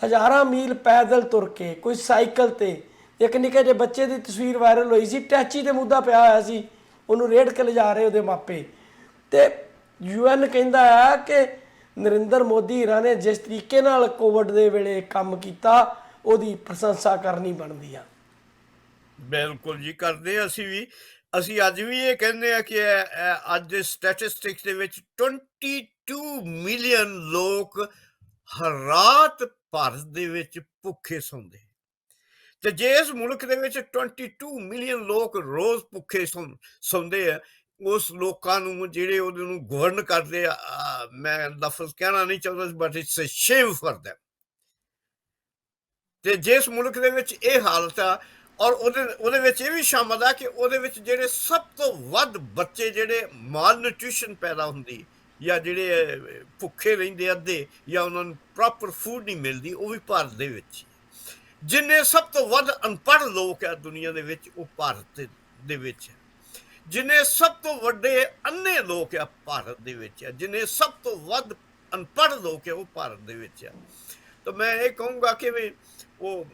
Speaker 1: ਹਜ਼ਾਰਾਂ ਮੀਲ ਪੈਦਲ ਤੁਰ ਕੇ, ਕੋਈ ਸਾਈਕਲ 'ਤੇ, ਇੱਕ ਨਿੱਕੇ ਜਿਹੇ ਬੱਚੇ ਦੀ ਤਸਵੀਰ ਵਾਇਰਲ ਹੋਈ ਸੀ, ਟੈਚੀ ਤੇ ਮੁੱਦਾ ਪਿਆ ਹੋਇਆ ਸੀ, ਉਹਨੂੰ ਰੇੜ ਕੇ ਲਿਜਾ ਰਹੇ ਉਹਦੇ ਮਾਪੇ। ਤੇ UN ਕਹਿੰਦਾ ਹੈ ਕਿ ਨਰਿੰਦਰ ਮੋਦੀ ਹੋਰਾਂ ਨੇ ਜਿਸ ਤਰੀਕੇ ਨਾਲ ਕੋਵਿਡ ਦੇ ਵੇਲੇ ਕੰਮ ਕੀਤਾ, ਉਹਦੀ ਪ੍ਰਸ਼ੰਸਾ ਕਰਨੀ ਬਣਦੀ ਆ।
Speaker 2: ਬਿਲਕੁਲ ਜੀ, ਕਰਦੇ ਅਸੀਂ ਵੀ। ਅਸੀਂ ਅੱਜ ਵੀ ਇਹ ਕਹਿੰਦੇ ਆ ਕਿ ਅੱਜ ਦੇ ਸਟੈਟਿਸਟਿਕਸ ਦੇ ਵਿੱਚ 22 ਮਿਲੀਅਨ ਲੋਕ ਹਰ ਰਾਤ ਭਾਰਤ ਦੇ ਵਿੱਚ ਭੁੱਖੇ ਸੌਂਦੇ। ਤੇ ਜੇ ਇਸ ਮੁਲਕ ਦੇ ਵਿੱਚ 22 ਮਿਲੀਅਨ ਲੋਕ ਰੋਜ਼ ਭੁੱਖੇ ਸੌਂਦੇ ਆ, ਉਸ ਲੋਕਾਂ ਨੂੰ ਜਿਹੜੇ ਉਹਨੂੰ ਗਵਰਨ ਕਰਦੇ ਆ, ਮੈਂ ਲਫ਼ਜ਼ ਕਹਿਣਾ ਨਹੀਂ ਚਾਹੁੰਦਾ, but it's a shame for them। ਤੇ ਜਿਸ ਮੁਲਕ ਦੇ ਵਿੱਚ ਇਹ ਹਾਲਤ ਆ, ਔਰ ਉਹਦੇ ਵਿੱਚ ਇਹ ਵੀ ਸ਼ਾਮਲ ਆ ਕਿ ਉਹਦੇ ਵਿੱਚ ਜਿਹੜੇ ਸਭ ਤੋਂ ਵੱਧ ਬੱਚੇ ਜਿਹੜੇ ਮਾਲ ਨਿਊਟ੍ਰੀਸ਼ਨ ਪੈਦਾ ਹੁੰਦੀ, ਜਾਂ ਜਿਹੜੇ ਭੁੱਖੇ ਰਹਿੰਦੇ ਅੱਧੇ, ਜਾਂ ਉਹਨਾਂ ਨੂੰ ਪ੍ਰੋਪਰ ਫੂਡ ਨਹੀਂ ਮਿਲਦੀ, ਉਹ ਵੀ ਭਾਰਤ ਦੇ ਵਿੱਚ। ਜਿੰਨੇ ਸਭ ਤੋਂ ਵੱਧ ਅਨਪੜ੍ਹ ਲੋਕ ਆ ਦੁਨੀਆ ਦੇ ਵਿੱਚ, ਉਹ ਭਾਰਤ ਦੇ ਵਿੱਚ ਹੈ। ਜਿੰਨੇ ਸਭ ਤੋਂ ਵੱਡੇ ਅੰਨੇ ਲੋਕ ਆ ਭਾਰਤ ਦੇ ਵਿੱਚ ਆ, ਜਿੰਨੇ ਸਭ ਤੋਂ ਵੱਧ ਅਨਪੜ੍ਹ ਲੋਕ ਆ ਉਹ ਭਾਰਤ ਦੇ ਵਿੱਚ ਆ। ਤਾਂ ਮੈਂ ਇਹ ਕਹੂੰਗਾ ਕਿ ਵੀ ਉਹ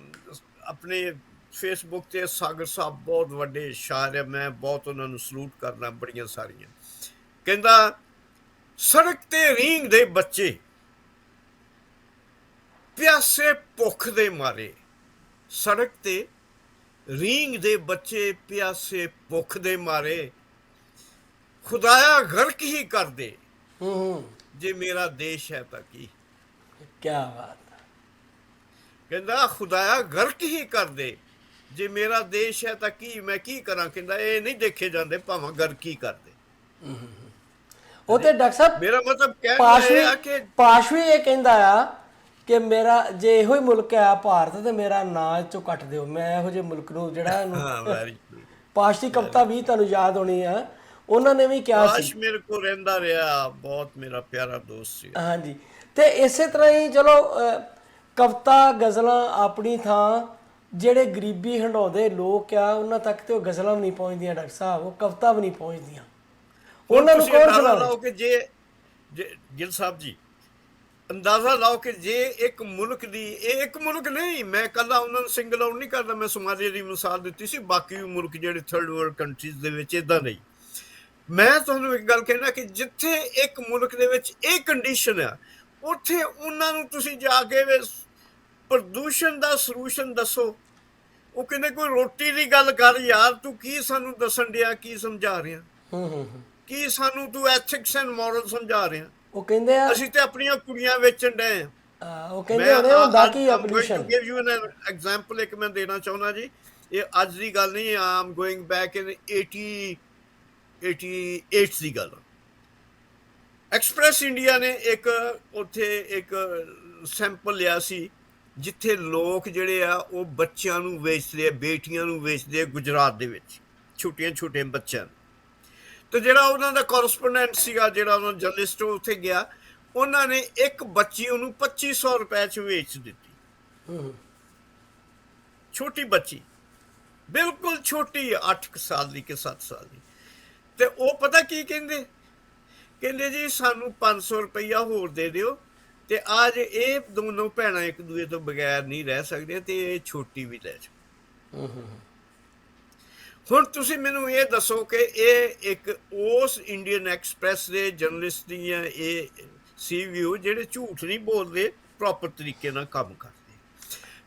Speaker 2: ਆਪਣੇ ਫੇਸਬੁੱਕ 'ਤੇ ਸਾਗਰ ਸਾਹਿਬ ਬਹੁਤ ਵੱਡੇ ਸ਼ਾਇਰ ਆ, ਮੈਂ ਬਹੁਤ ਉਹਨਾਂ ਨੂੰ ਸਲੂਟ ਕਰਦਾ, ਬੜੀਆਂ ਸਾਰੀਆਂ। ਕਹਿੰਦਾ, ਸੜਕ ਤੇ ਰੀਂਗਦੇ ਬੱਚੇ ਪਿਆਸੇ ਭੁੱਖ ਦੇ ਮਾਰੇ, ਸੜਕ ਤੇ ਰੀਂਗਦੇ ਬੱਚੇ ਪਿਆਸੇ ਭੁੱਖ ਦੇ ਮਾਰੇ, ਖੁਦਾਇਆ ਗਰਕ ਹੀ ਕਰ ਦੇ ਜੇ ਮੇਰਾ ਦੇਸ਼ ਹੈ ਤਾਂ ਕੀ।
Speaker 1: ਕਿਆ ਬਾਤ।
Speaker 2: ਕਹਿੰਦਾ, ਖੁਦਾਇਆ ਗਰਕ ਹੀ ਕਰ ਦੇ ਜੇ ਮੇਰਾ ਦੇਸ਼ ਹੈ ਤਾਂ ਕੀ, ਮੈਂ ਕੀ ਕਰਾਂ। ਕਹਿੰਦਾ, ਇਹ ਨਹੀਂ ਦੇਖੇ ਜਾਂਦੇ ਭਾਵੇਂ ਗਰਕ ਹੀ ਕਰ ਦੇ।
Speaker 1: ਉਹ ਤੇ ਡਾਕਟਰ ਸਾਹਿਬ,
Speaker 2: ਮੇਰਾ ਮਤਲਬ ਕਹਿਣਾ ਕਿ
Speaker 1: ਪਾਸ਼ ਵੀ ਇਹ ਕਹਿੰਦਾ ਆ ਕਿ ਮੇਰਾ ਜੇ ਇਹੋ ਹੀ ਮੁਲਕ ਆ ਭਾਰਤ, ਤੇ ਮੇਰਾ ਨਾਂ ਇਹ 'ਚੋਂ ਕੱਟ ਦਿਓ, ਮੈਂ ਇਹੋ ਜਿਹੇ ਮੁਲਕ ਨੂੰ ਜਿਹੜਾ ਪਾਸ਼ ਦੀ ਕਵਿਤਾ ਵੀ ਤੁਹਾਨੂੰ ਯਾਦ ਹੋਣੀ ਆ, ਉਹਨਾਂ ਨੇ ਵੀ ਕਿਹਾ ਸੀ।
Speaker 2: ਪਾਸ਼ ਮੇਰੇ ਕੋਲ ਰਹਿੰਦਾ ਰਿਹਾ, ਬਹੁਤ ਮੇਰਾ ਪਿਆਰਾ ਦੋਸਤ ਸੀ।
Speaker 1: ਹਾਂਜੀ, ਤੇ ਇਸੇ ਤਰ੍ਹਾਂ ਹੀ ਚਲੋ ਕਵਿਤਾ ਗਜ਼ਲਾਂ ਆਪਣੀ ਥਾਂ, ਜਿਹੜੇ ਗਰੀਬੀ ਹੰਢਾਉਂਦੇ ਲੋਕ ਆ ਉਹਨਾਂ ਤੱਕ ਤੇ ਉਹ ਗਜ਼ਲਾਂ ਵੀ ਨਹੀਂ ਪਹੁੰਚਦੀਆਂ ਡਾਕਟਰ ਸਾਹਿਬ, ਉਹ ਕਵਿਤਾ ਵੀ ਨਹੀਂ ਪਹੁੰਚਦੀਆਂ। ਉਹਨਾਂ ਨੂੰ ਕੌਣ ਸੁਣਾਵੇ?
Speaker 2: ਕਿ ਜੇ ਗਿੱਲ ਸਾਹਿਬ ਜੀ, ਅੰਦਾਜ਼ਾ ਲਾਓ ਕਿ ਜੇ ਇੱਕ ਮੁਲਕ ਦੀ, ਇਹ ਇੱਕ ਮੁਲਕ ਨਹੀਂ, ਮੈਂ ਕੱਲਾ ਉਹਨਾਂ ਨੂੰ ਸਿੰਗਲ ਆਊਟ ਨਹੀਂ ਕਰਦਾ, ਮੈਂ ਸੋਮਾਲੀਆ ਦੀ ਮਿਸਾਲ ਦਿੱਤੀ ਸੀ, ਬਾਕੀ ਵੀ ਮੁਲਕ ਜਿਹੜੇ ਥਰਡ ਵਰਲਡ ਕੰਟਰੀਜ਼ ਦੇ ਵਿੱਚ ਇੱਦਾਂ ਨਹੀਂ। ਮੈਂ ਤੁਹਾਨੂੰ ਇੱਕ ਗੱਲ ਕਹਿਣਾ ਕਿ ਜਿੱਥੇ ਇੱਕ ਮੁਲਕ ਦੇ ਵਿੱਚ ਇਹ ਕੰਡੀਸ਼ਨ ਆ, ਉੱਥੇ ਉਹਨਾਂ ਨੂੰ ਤੁਸੀਂ ਜਾ ਕੇ ਪ੍ਰਦੂਸ਼ਣ ਦਾ ਸੋਲੂਸ਼ਨ ਦੱਸੋ। ਉਹ ਕਹਿੰਦੇ ਕੋਈ ਰੋਟੀ ਦੀ ਗੱਲ ਕਰ ਯਾਰ, ਤੂੰ ਕੀ ਸਾਨੂੰ ਦੱਸਣ ਡਿਆ, ਕੀ ਸਮਝਾ ਰਿਹਾ, ਕੀ ਸਾਨੂੰ ਤੂੰ ਐਥਿਕਸ ਐਂਡ ਮੋਰਲ ਸਮਝਾ ਰਿਹਾ।
Speaker 1: ਉਹ ਕਹਿੰਦੇ ਆ
Speaker 2: ਅਸੀਂ ਤੇ ਆਪਣੀਆਂ ਕੁੜੀਆਂ ਵੇਚਣ ਡਏ ਆ।
Speaker 1: ਉਹ ਕਹਿੰਦੇ ਹੋਣੇ ਹੁੰਦਾ ਕੀ ਆ pollution.
Speaker 2: Give U N example ਇੱਕ ਮੈਂ ਦੇਣਾ ਚਾਹੁੰਦਾ ਜੀ, ਇਹ ਅੱਜ ਦੀ ਗੱਲ ਨਹੀਂ, ਆਮ ਗੋਇੰਗ ਬੈਕ ਇਨ 88 ਦੀ ਗੱਲ। ਐਕਸਪ੍ਰੈਸ ਇੰਡੀਆ ਨੇ ਇੱਕ ਉੱਥੇ ਇੱਕ ਸੈਂਪਲ ਲਿਆ ਸੀ ਜਿੱਥੇ ਲੋਕ ਜਿਹੜੇ ਆ ਉਹ ਬੱਚਿਆਂ ਨੂੰ ਵੇਚਦੇ ਆ, ਬੇਟੀਆਂ ਨੂੰ ਵੇਚਦੇ ਆ ਗੁਜਰਾਤ ਦੇ ਵਿੱਚ, ਛੋਟੇ ਬੱਚਿਆਂ ਨੂੰ। ਤੇ ਜਿਹੜਾ ਉਹਨਾਂ ਦਾ ਕੋਰਸਪੋਂਡੈਂਟ ਸੀਗਾ, ਜਿਹੜਾ ਉਹਨਾਂ ਜਰਨਲਿਸਟ ਉੱਥੇ ਗਿਆ, ਉਹਨਾਂ ਨੇ ਇੱਕ ਬੱਚੀ ਉਹਨੂੰ 2500 ਰੁਪਏ 'ਚ ਵੇਚ ਦਿੱਤੀ। ਛੋਟੀ ਬੱਚੀ, ਬਿਲਕੁਲ ਛੋਟੀ, 8 ਸਾਲ ਦੀ ਕਿ 7 ਸਾਲ ਦੀ। ਤੇ ਉਹ ਪਤਾ ਕੀ ਕਹਿੰਦੇ ਜੀ ਸਾਨੂੰ 500 ਰੁਪਈਆ ਹੋਰ ਦੇ ਦਿਓ ਤੇ ਅੱਜ ਇਹ ਦੋਨੋਂ ਭੈਣਾਂ ਇੱਕ ਦੂਜੇ ਤੋਂ ਬਗੈਰ ਨਹੀਂ ਰਹਿ ਸਕਦੀਆਂ ਤੇ ਇਹ ਛੋਟੀ ਵੀ ਲੈ ਜਾਓ। ਹੁਣ ਤੁਸੀਂ ਮੈਨੂੰ ਇਹ ਦੱਸੋ ਕਿ ਇਹ ਇੱਕ ਉਸ ਇੰਡੀਅਨ ਐਕਸਪ੍ਰੈਸ ਦੇ ਜਰਨਲਿਸਟ ਦੀਆਂ ਇਹ ਸੀ ਵਿਊ ਜਿਹੜੇ ਝੂਠ ਨਹੀਂ ਬੋਲਦੇ, ਪ੍ਰੋਪਰ ਤਰੀਕੇ ਨਾਲ ਕੰਮ ਕਰਦੇ।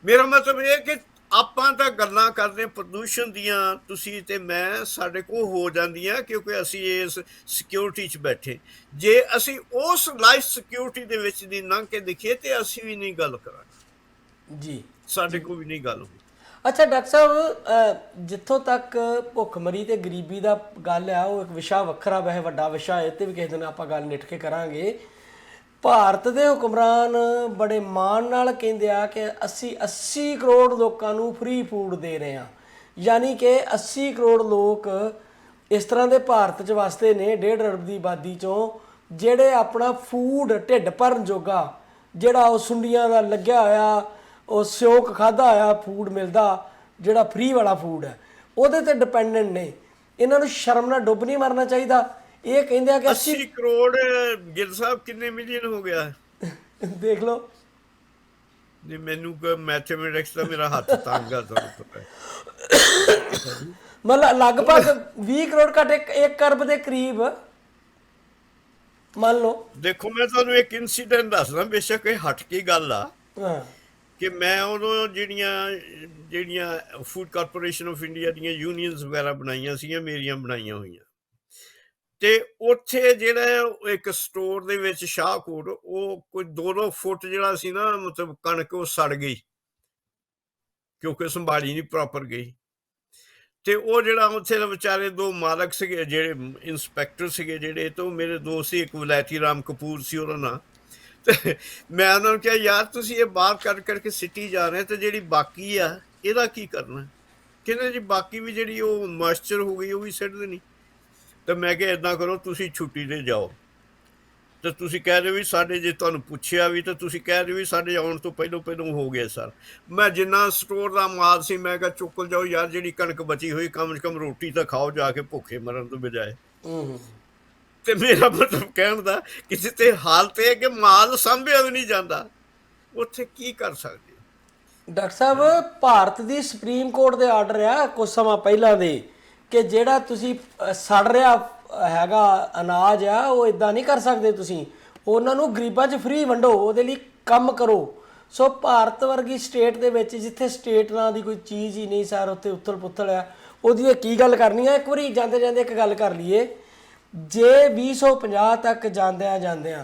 Speaker 2: ਮੇਰਾ ਮਤਲਬ ਇਹ ਕਿ ਆਪਾਂ ਤਾਂ ਗੱਲਾਂ ਕਰਦੇ ਪ੍ਰਦੂਸ਼ਣ ਦੀਆਂ, ਤੁਸੀਂ ਤੇ ਮੈਂ, ਸਾਡੇ ਕੋਲ ਹੋ ਜਾਂਦੀਆਂ ਕਿਉਂਕਿ ਅਸੀਂ ਇਸ ਸਿਕਿਉਰਿਟੀ 'ਚ ਬੈਠੇ। ਜੇ ਅਸੀਂ ਉਸ ਲਾਈਫ ਸਿਕਿਉਰਿਟੀ ਦੇ ਵਿੱਚ ਦੀ ਲੰਘ ਕੇ ਦੇਖੀਏ ਤੇ ਅਸੀਂ ਵੀ ਨਹੀਂ ਗੱਲ ਕਰਾਂਗੇ ਜੀ, ਸਾਡੇ ਕੋਲ ਵੀ ਨਹੀਂ ਗੱਲ ਹੋਈ।
Speaker 1: ਅੱਛਾ ਡਾਕਟਰ ਸਾਹਿਬ, ਜਿੱਥੋਂ ਤੱਕ ਭੁੱਖਮਰੀ ਤੇ ਗਰੀਬੀ ਦਾ ਗੱਲ ਆ, ਉਹ ਇੱਕ ਵਿਸ਼ਾ ਵੱਖਰਾ, ਵੈਸੇ ਵੱਡਾ ਵਿਸ਼ਾ ਹੈ, ਤੇ ਵੀ ਕਿਸੇ ਦਿਨ ਆਪਾਂ ਗੱਲ ਨਿੱਠ ਕੇ ਕਰਾਂਗੇ। ਭਾਰਤ ਦੇ ਹੁਕਮਰਾਨ ਬੜੇ ਮਾਣ ਨਾਲ ਕਹਿੰਦੇ ਆ ਕਿ ਅਸੀਂ 80 ਕਰੋੜ ਲੋਕਾਂ ਨੂੰ ਫ੍ਰੀ ਫੂਡ ਦੇ ਰਹੇ ਹਾਂ, ਯਾਨੀ ਕਿ 80 ਕਰੋੜ ਲੋਕ ਇਸ ਤਰ੍ਹਾਂ ਦੇ ਭਾਰਤ 'ਚ ਵਸਦੇ ਨੇ 1.5 ਅਰਬ ਦੀ ਆਬਾਦੀ 'ਚੋਂ, ਜਿਹੜੇ ਆਪਣਾ ਫੂਡ ਢਿੱਡ ਭਰਨ ਜੋਗਾ, ਜਿਹੜਾ ਉਹ ਸੁੰਡੀਆਂ ਦਾ ਲੱਗਿਆ ਹੋਇਆ, ਉਹ ਸਿਉਂਕ ਖਾਧਾ ਹੋਇਆ ਫੂਡ ਮਿਲਦਾ, ਜਿਹੜਾ ਫ੍ਰੀ ਵਾਲਾ ਫੂਡ ਹੈ, ਉਹਦੇ 'ਤੇ ਡਿਪੈਂਡੈਂਟ ਨੇ। ਇਹਨਾਂ ਨੂੰ ਸ਼ਰਮ ਨਾਲ ਡੁੱਬ ਨਹੀਂ ਮਰਨਾ ਚਾਹੀਦਾ। ਇਹ ਕਹਿੰਦੇ ਆ ਕਿ
Speaker 2: 80 ਕਰੋੜ ਗਿੱਲ ਸਾਹਿਬ ਕਿੰਨੇ ਮਿਲੀਅਨ ਹੋ ਗਿਆ
Speaker 1: ਦੇਖ ਲਓ
Speaker 2: ਜੀ। ਮੈਨੂੰ ਮੈਥਮੈਟਿਕਸ ਦਾ ਮੇਰਾ ਹੱਥ ਤੰਗ ਆ, ਤੁਹਾਨੂੰ ਪਤਾ
Speaker 1: ਮਤਲਬ ਲਗਭਗ 20 ਕਰੋੜ ਘੱਟ 1 ਅਰਬ ਦੇ ਕਰੀਬ ਮੰਨ ਲਓ।
Speaker 2: ਦੇਖੋ ਮੈਂ ਤੁਹਾਨੂੰ ਇੱਕ ਇਨਸੀਡੈਂਟ ਦੱਸਦਾ, ਬੇਸ਼ੱਕ ਇਹ ਹਟ ਕੇ ਗੱਲ ਆ, ਕਿ ਮੈਂ ਉਦੋਂ ਜਿਹੜੀਆਂ ਫੂਡ ਕਾਰਪੋਰੇਸ਼ਨ ਆਫ ਇੰਡੀਆ ਦੀਆਂ ਯੂਨੀਅਨਸ ਵਗੈਰਾ ਬਣਾਈਆਂ ਸੀਗੀਆਂ, ਮੇਰੀਆਂ ਬਣਾਈਆਂ ਹੋਈਆਂ, ਤੇ ਉੱਥੇ ਜਿਹੜਾ ਇੱਕ ਸਟੋਰ ਦੇ ਵਿੱਚ ਸ਼ਾਹਕੋਟ, ਉਹ ਕੋਈ 2-2 ਫੁੱਟ ਜਿਹੜਾ ਸੀ ਨਾ, ਮਤਲਬ ਕਣਕ ਉਹ ਸੜ ਗਈ ਕਿਉਂਕਿ ਸੰਭਾਲੀ ਨਹੀਂ ਪ੍ਰੋਪਰ ਗਈ। ਤੇ ਉਹ ਜਿਹੜਾ ਉੱਥੇ ਦੇ ਵਿਚਾਰੇ 2 ਮਾਲਕ ਸੀਗੇ, ਜਿਹੜੇ ਇੰਸਪੈਕਟਰ ਸੀਗੇ ਜਿਹੜੇ, ਤੇ ਉਹ ਮੇਰੇ ਦੋਸਤ ਸੀ, ਇੱਕ ਵਲੈਤੀ ਰਾਮ ਕਪੂਰ ਸੀ ਉਹਦਾ ਨਾਂ। ਤੇ ਮੈਂ ਉਹਨਾਂ ਨੂੰ ਕਿਹਾ ਯਾਰ ਤੁਸੀਂ ਇਹ ਬਾਹਰ ਕਰਕੇ ਸਿੱਟੀ ਜਾ ਰਹੇ, ਤੇ ਜਿਹੜੀ ਬਾਕੀ ਆ ਇਹਦਾ ਕੀ ਕਰਨਾ? ਕਹਿੰਦੇ ਜੀ ਬਾਕੀ ਵੀ ਜਿਹੜੀ ਉਹ ਮੋਇਸਚਰ ਹੋ ਗਈ ਉਹ ਵੀ ਸਿੱਟ ਦੇਣੀ। ਤੇ ਮੈਂ ਕਿਹਾ ਇੱਦਾਂ ਕਰੋ, ਤੁਸੀਂ ਛੁੱਟੀ 'ਤੇ ਜਾਓ, ਤੇ ਤੁਸੀਂ ਕਹਿ ਰਹੇ ਵੀ ਸਾਡੇ, ਜੇ ਤੁਹਾਨੂੰ ਪੁੱਛਿਆ ਵੀ ਤਾਂ ਤੁਸੀਂ ਕਹਿ ਰਹੇ ਵੀ ਸਾਡੇ ਆਉਣ ਤੋਂ ਪਹਿਲੋਂ ਹੋ ਗਿਆ ਸਰ। ਮੈਂ ਜਿੰਨਾ ਸਟੋਰ ਦਾ ਮਾਲ ਸੀ ਮੈਂ ਕਿਹਾ ਚੁੱਕ ਜਾਓ ਯਾਰ, ਜਿਹੜੀ ਕਣਕ ਬਚੀ ਹੋਈ ਕਮ ਸੇ ਕਮ ਰੋਟੀ ਤਾਂ ਖਾਓ ਜਾ ਕੇ, ਭੁੱਖੇ ਮਰਨ ਤੋਂ ਬਜਾਏ। ਤੇ ਮੇਰਾ ਮਤਲਬ ਕਹਿਣ ਦਾ ਕਿ ਜਿੱਥੇ ਹਾਲਤ ਹੈ ਕਿ ਮਾਲ ਸਾਂਭਿਆ ਵੀ ਨਹੀਂ ਜਾਂਦਾ, ਉੱਥੇ ਕੀ ਕਰ ਸਕਦੇ?
Speaker 1: ਡਾਕਟਰ ਸਾਹਿਬ, ਭਾਰਤ ਦੀ ਸੁਪਰੀਮ ਕੋਰਟ ਦੇ ਆਰਡਰ ਆ ਕੁਝ ਸਮਾਂ ਪਹਿਲਾਂ ਦੇ, ਕਿ ਜਿਹੜਾ ਤੁਸੀਂ ਸੜ ਰਿਹਾ ਹੈਗਾ ਅਨਾਜ ਆ, ਉਹ ਇਦਾਂ ਨਹੀਂ ਕਰ ਸਕਦੇ ਤੁਸੀਂ, ਉਹਨਾਂ ਨੂੰ ਗਰੀਬਾਂ 'ਚ ਫ੍ਰੀ ਵੰਡੋ, ਉਹਦੇ ਲਈ ਕੰਮ ਕਰੋ। ਸੋ ਭਾਰਤ ਵਰਗੀ ਸਟੇਟ ਦੇ ਵਿੱਚ ਜਿੱਥੇ ਸਟੇਟ ਨਾਂ ਦੀ ਕੋਈ ਚੀਜ਼ ਹੀ ਨਹੀਂ ਸਰ, ਉੱਥੇ ਉਥਲ ਪੁਥਲ ਆ, ਉਹਦੀ ਕੀ ਗੱਲ ਕਰਨੀ ਆ? ਇੱਕ ਵਾਰੀ ਜਾਂਦੇ ਜਾਂਦੇ ਇੱਕ ਗੱਲ ਕਰ ਲਈਏ, ਜੇ 2050 ਤੱਕ ਜਾਂਦਿਆਂ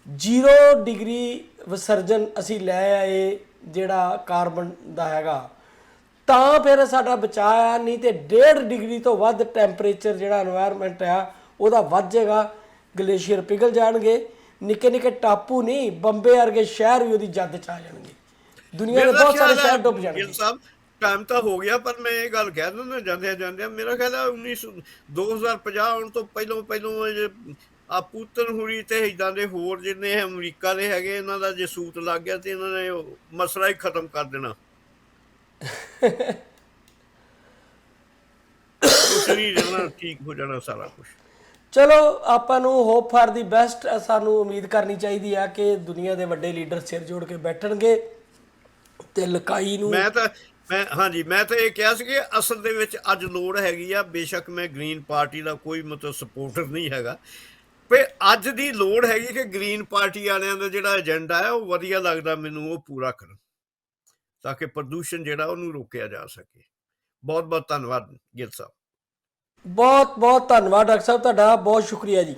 Speaker 1: 0 ਡਿਗਰੀ ਵਿਸਰਜਨ ਅਸੀਂ ਲੈ ਆਏ ਜਿਹੜਾ ਕਾਰਬਨ ਦਾ ਹੈਗਾ, ਤਾਂ ਫਿਰ ਸਾਡਾ ਬਚਾਅ ਆ, ਨਹੀਂ ਤੇ 1.5 ਡਿਗਰੀ ਤੋਂ ਵੱਧ ਟੈਂਪਰੇਚਰ ਜਿਹੜਾ এনवायरमेंट ਆ ਉਹਦਾ ਵੱਧ ਜਾਏਗਾ, ਗਲੇਸ਼ੀਅਰ ਪਿਘਲ ਜਾਣਗੇ, ਨਿੱਕੇ ਨਿੱਕੇ ਟਾਪੂ ਨਹੀਂ, ਬੰਬੇ ਵਰਗੇ ਸ਼ਹਿਰ ਵੀ ਉਹਦੀ ਜੱਦ 'ਚ ਆ ਜਾਣਗੇ, ਦੁਨੀਆ ਦੇ ਬਹੁਤ ਸਾਰੇ ਸ਼ਹਿਰ ਡੁੱਬ ਜਾਣਗੇ।
Speaker 2: ਸਾਹਿਬ ਟਾਈਮ ਤਾਂ ਹੋ ਗਿਆ, ਪਰ ਮੈਂ ਇਹ ਗੱਲ ਕਹਿ ਦਿੰਦਾ ਜਾਂਦਿਆਂ ਮੇਰਾ ਖਿਆਲ ਹੈ 2050 ਆਉਣ ਤੋਂ ਪਹਿਲੋਂ ਆ ਪੂਤਨ ਹੁਰੀ ਤੇ ਇੱਦਾਂ ਦੇ ਹੋਰ ਜਿੰਨੇ ਅਮਰੀਕਾ ਦੇ ਹੈਗੇ, ਇਹਨਾਂ ਦਾ ਜੇ ਸੂਤ ਲੱਗ ਗਿਆ ਤੇ ਇਹਨਾਂ ਨੇ ਮਸਲਾ ਹੀ ਖਤਮ ਕਰ ਦੇਣਾ। ਕੁਛ ਨਹੀਂ ਰਹਿਣਾ, ਠੀਕ ਹੋ ਜਾਣਾ ਸਾਰਾ ਕੁਛ।
Speaker 1: ਚਲੋ ਆਪਾਂ ਨੂੰ ਹੋਪ ਫਾਰ ਦੀ ਬੈਸਟ, ਸਾਨੂੰ ਉਮੀਦ ਕਰਨੀ ਚਾਹੀਦੀ ਆ ਕਿ ਦੁਨੀਆ ਦੇ ਵੱਡੇ ਲੀਡਰ ਸਿਰ ਜੋੜ ਕੇ ਬੈਠਣਗੇ ਤੇ ਲਕਾਈ ਨੂੰ।
Speaker 2: ਮੈਂ ਤਾਂ ਹਾਂਜੀ ਮੈਂ ਤਾਂ ਇਹ ਕਿਹਾ ਸੀ ਕਿ ਅਸਲ ਦੇ ਵਿੱਚ ਅੱਜ ਲੋੜ ਹੈਗੀ ਆ। ਬੇਸ਼ੱਕ ਮੈਂ ਗ੍ਰੀਨ ਪਾਰਟੀ ਦਾ ਕੋਈ ਮਤਲਬ ਸਪੋਰਟਰ ਨਹੀਂ ਹੈਗਾ, ਪਰ ਅੱਜ ਦੀ ਲੋੜ ਹੈਗੀ ਕਿ ਗ੍ਰੀਨ ਪਾਰਟੀ ਵਾਲਿਆਂ ਦਾ ਜਿਹੜਾ ਏਜੰਡਾ ਹੈ ਉਹ ਵਧੀਆ ਲੱਗਦਾ ਮੈਨੂੰ, ਉਹ ਪੂਰਾ ਕਰਨ, ਤਾਂ ਕਿ ਪ੍ਰਦੂਸ਼ਣ ਜਿਹੜਾ ਉਹਨੂੰ ਰੋਕਿਆ ਜਾ ਸਕੇ। ਬਹੁਤ ਬਹੁਤ ਧੰਨਵਾਦ ਗਿੱਲ ਸਾਹਿਬ।
Speaker 1: ਬਹੁਤ ਬਹੁਤ ਧੰਨਵਾਦ ਡਾਕਟਰ ਸਾਹਿਬ, ਤੁਹਾਡਾ ਬਹੁਤ ਸ਼ੁਕਰੀਆ ਜੀ।